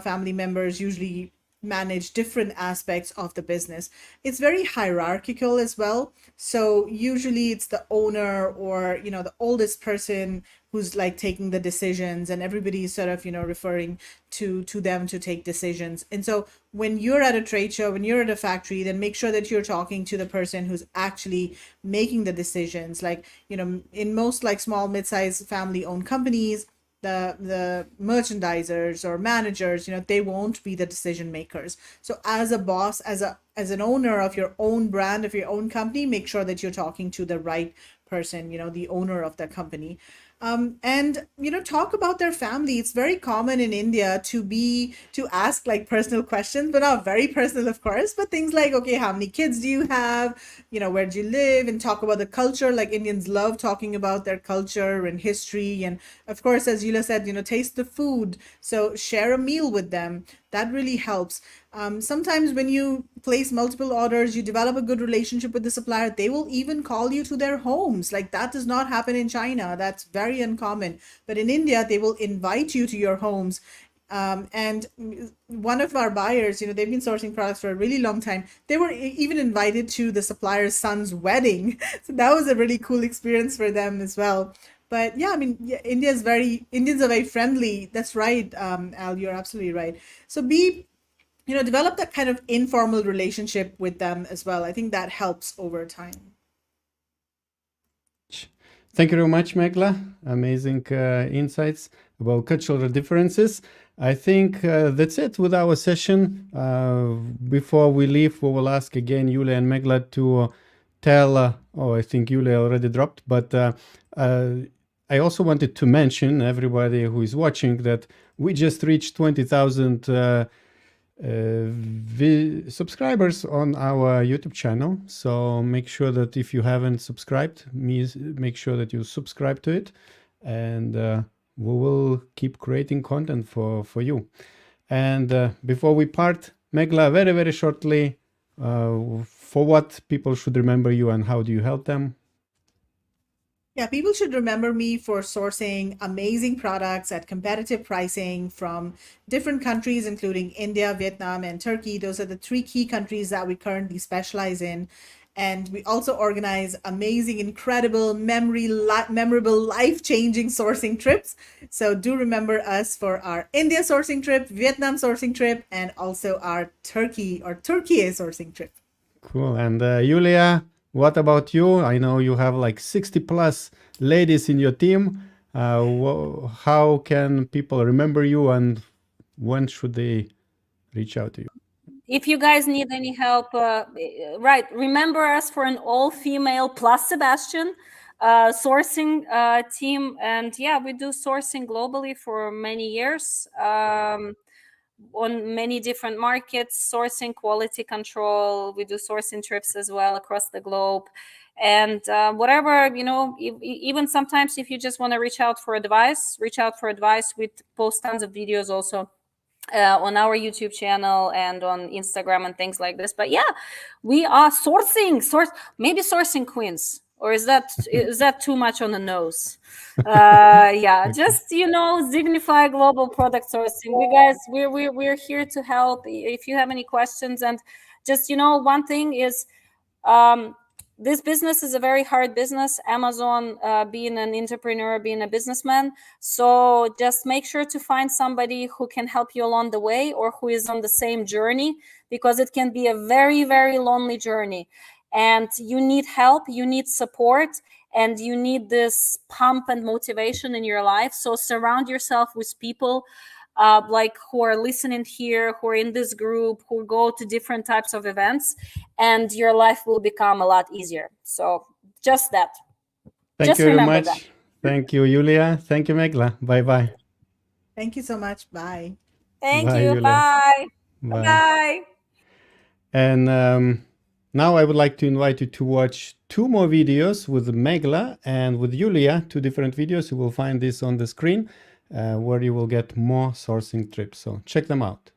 family members usually manage different aspects of the business. It's very hierarchical as well. So usually it's the owner, or, the oldest person who's like taking the decisions, and everybody's sort of, referring to them to take decisions. And so when you're at a trade show, when you're at a factory, then make sure that you're talking to the person who's actually making the decisions. Like, in most like small, mid-sized family-owned companies, the merchandisers or managers, they won't be the decision makers. So as a boss, as an owner of your own brand, of your own company, make sure that you're talking to the right person, the owner of the company. And talk about their family. It's very common in India to ask like personal questions, but not very personal, of course, but things like, okay, how many kids do you have, where do you live, and talk about the culture. Like, Indians love talking about their culture and history, and of course, as Yulia said, taste the food. So share a meal with them. That really helps. Sometimes when you place multiple orders, you develop a good relationship with the supplier. They will even call you to their homes. Like, that does not happen in China. That's very uncommon. But in India, they will invite you to your homes. And one of our buyers, they've been sourcing products for a really long time. They were even invited to the supplier's son's wedding. So that was a really cool experience for them as well. But yeah, I mean, yeah, Indians are very friendly. That's right, Al, you're absolutely right. So develop that kind of informal relationship with them as well. I think that helps over time. Thank you very much, Meghla. Amazing insights about cultural differences. I think that's it with our session. Before we leave, we will ask again Yulia and Meghla to tell, I think Yulia already dropped, but I also wanted to mention everybody who is watching that we just reached 20,000 subscribers on our YouTube channel. So make sure that if you haven't subscribed, make sure that you subscribe to it, and we will keep creating content for you. And before we part, Meghla, very, very shortly, for what people should remember you and how do you help them? Yeah, people should remember me for sourcing amazing products at competitive pricing from different countries, including India, Vietnam, and Turkey. Those are the 3 key countries that we currently specialize in. And we also organize amazing, incredible, memorable, life-changing sourcing trips. So do remember us for our India sourcing trip, Vietnam sourcing trip, and also our Turkey sourcing trip. Cool. And Yulia, what about you? I know you have like 60 plus ladies in your team. How can people remember you, and when should they reach out to you? If you guys need any help, right, remember us for an all-female plus Sebastian sourcing team. And yeah, we do sourcing globally for many years. On many different markets, sourcing, quality control. We do sourcing trips as well across the globe. And whatever, even sometimes if you just want to reach out for advice. We post tons of videos also on our YouTube channel and on Instagram and things like this. But yeah, we are maybe sourcing queens. Or is that too much on the nose? Yeah, Okay. just Zignify Global Product Sourcing. We guys, we're here to help. If you have any questions, and just one thing is, this business is a very hard business. Amazon, being an entrepreneur, being a businessman. So just make sure to find somebody who can help you along the way, or who is on the same journey, because it can be a very, very lonely journey. And you need help, you need support, and you need this pump and motivation in your life. So surround yourself with people like who are listening here, who are in this group, who go to different types of events, and your life will become a lot easier. So just that. Thank you very much. That. Thank you, Yulia. Thank you, Meghla. Bye-bye. Thank you so much. Bye. Thank you. Yulia. Bye. Bye. Bye. And now I would like to invite you to watch 2 more videos with Meghla and with Yulia, 2 different videos. You will find this on the screen where you will get more sourcing trips. So check them out.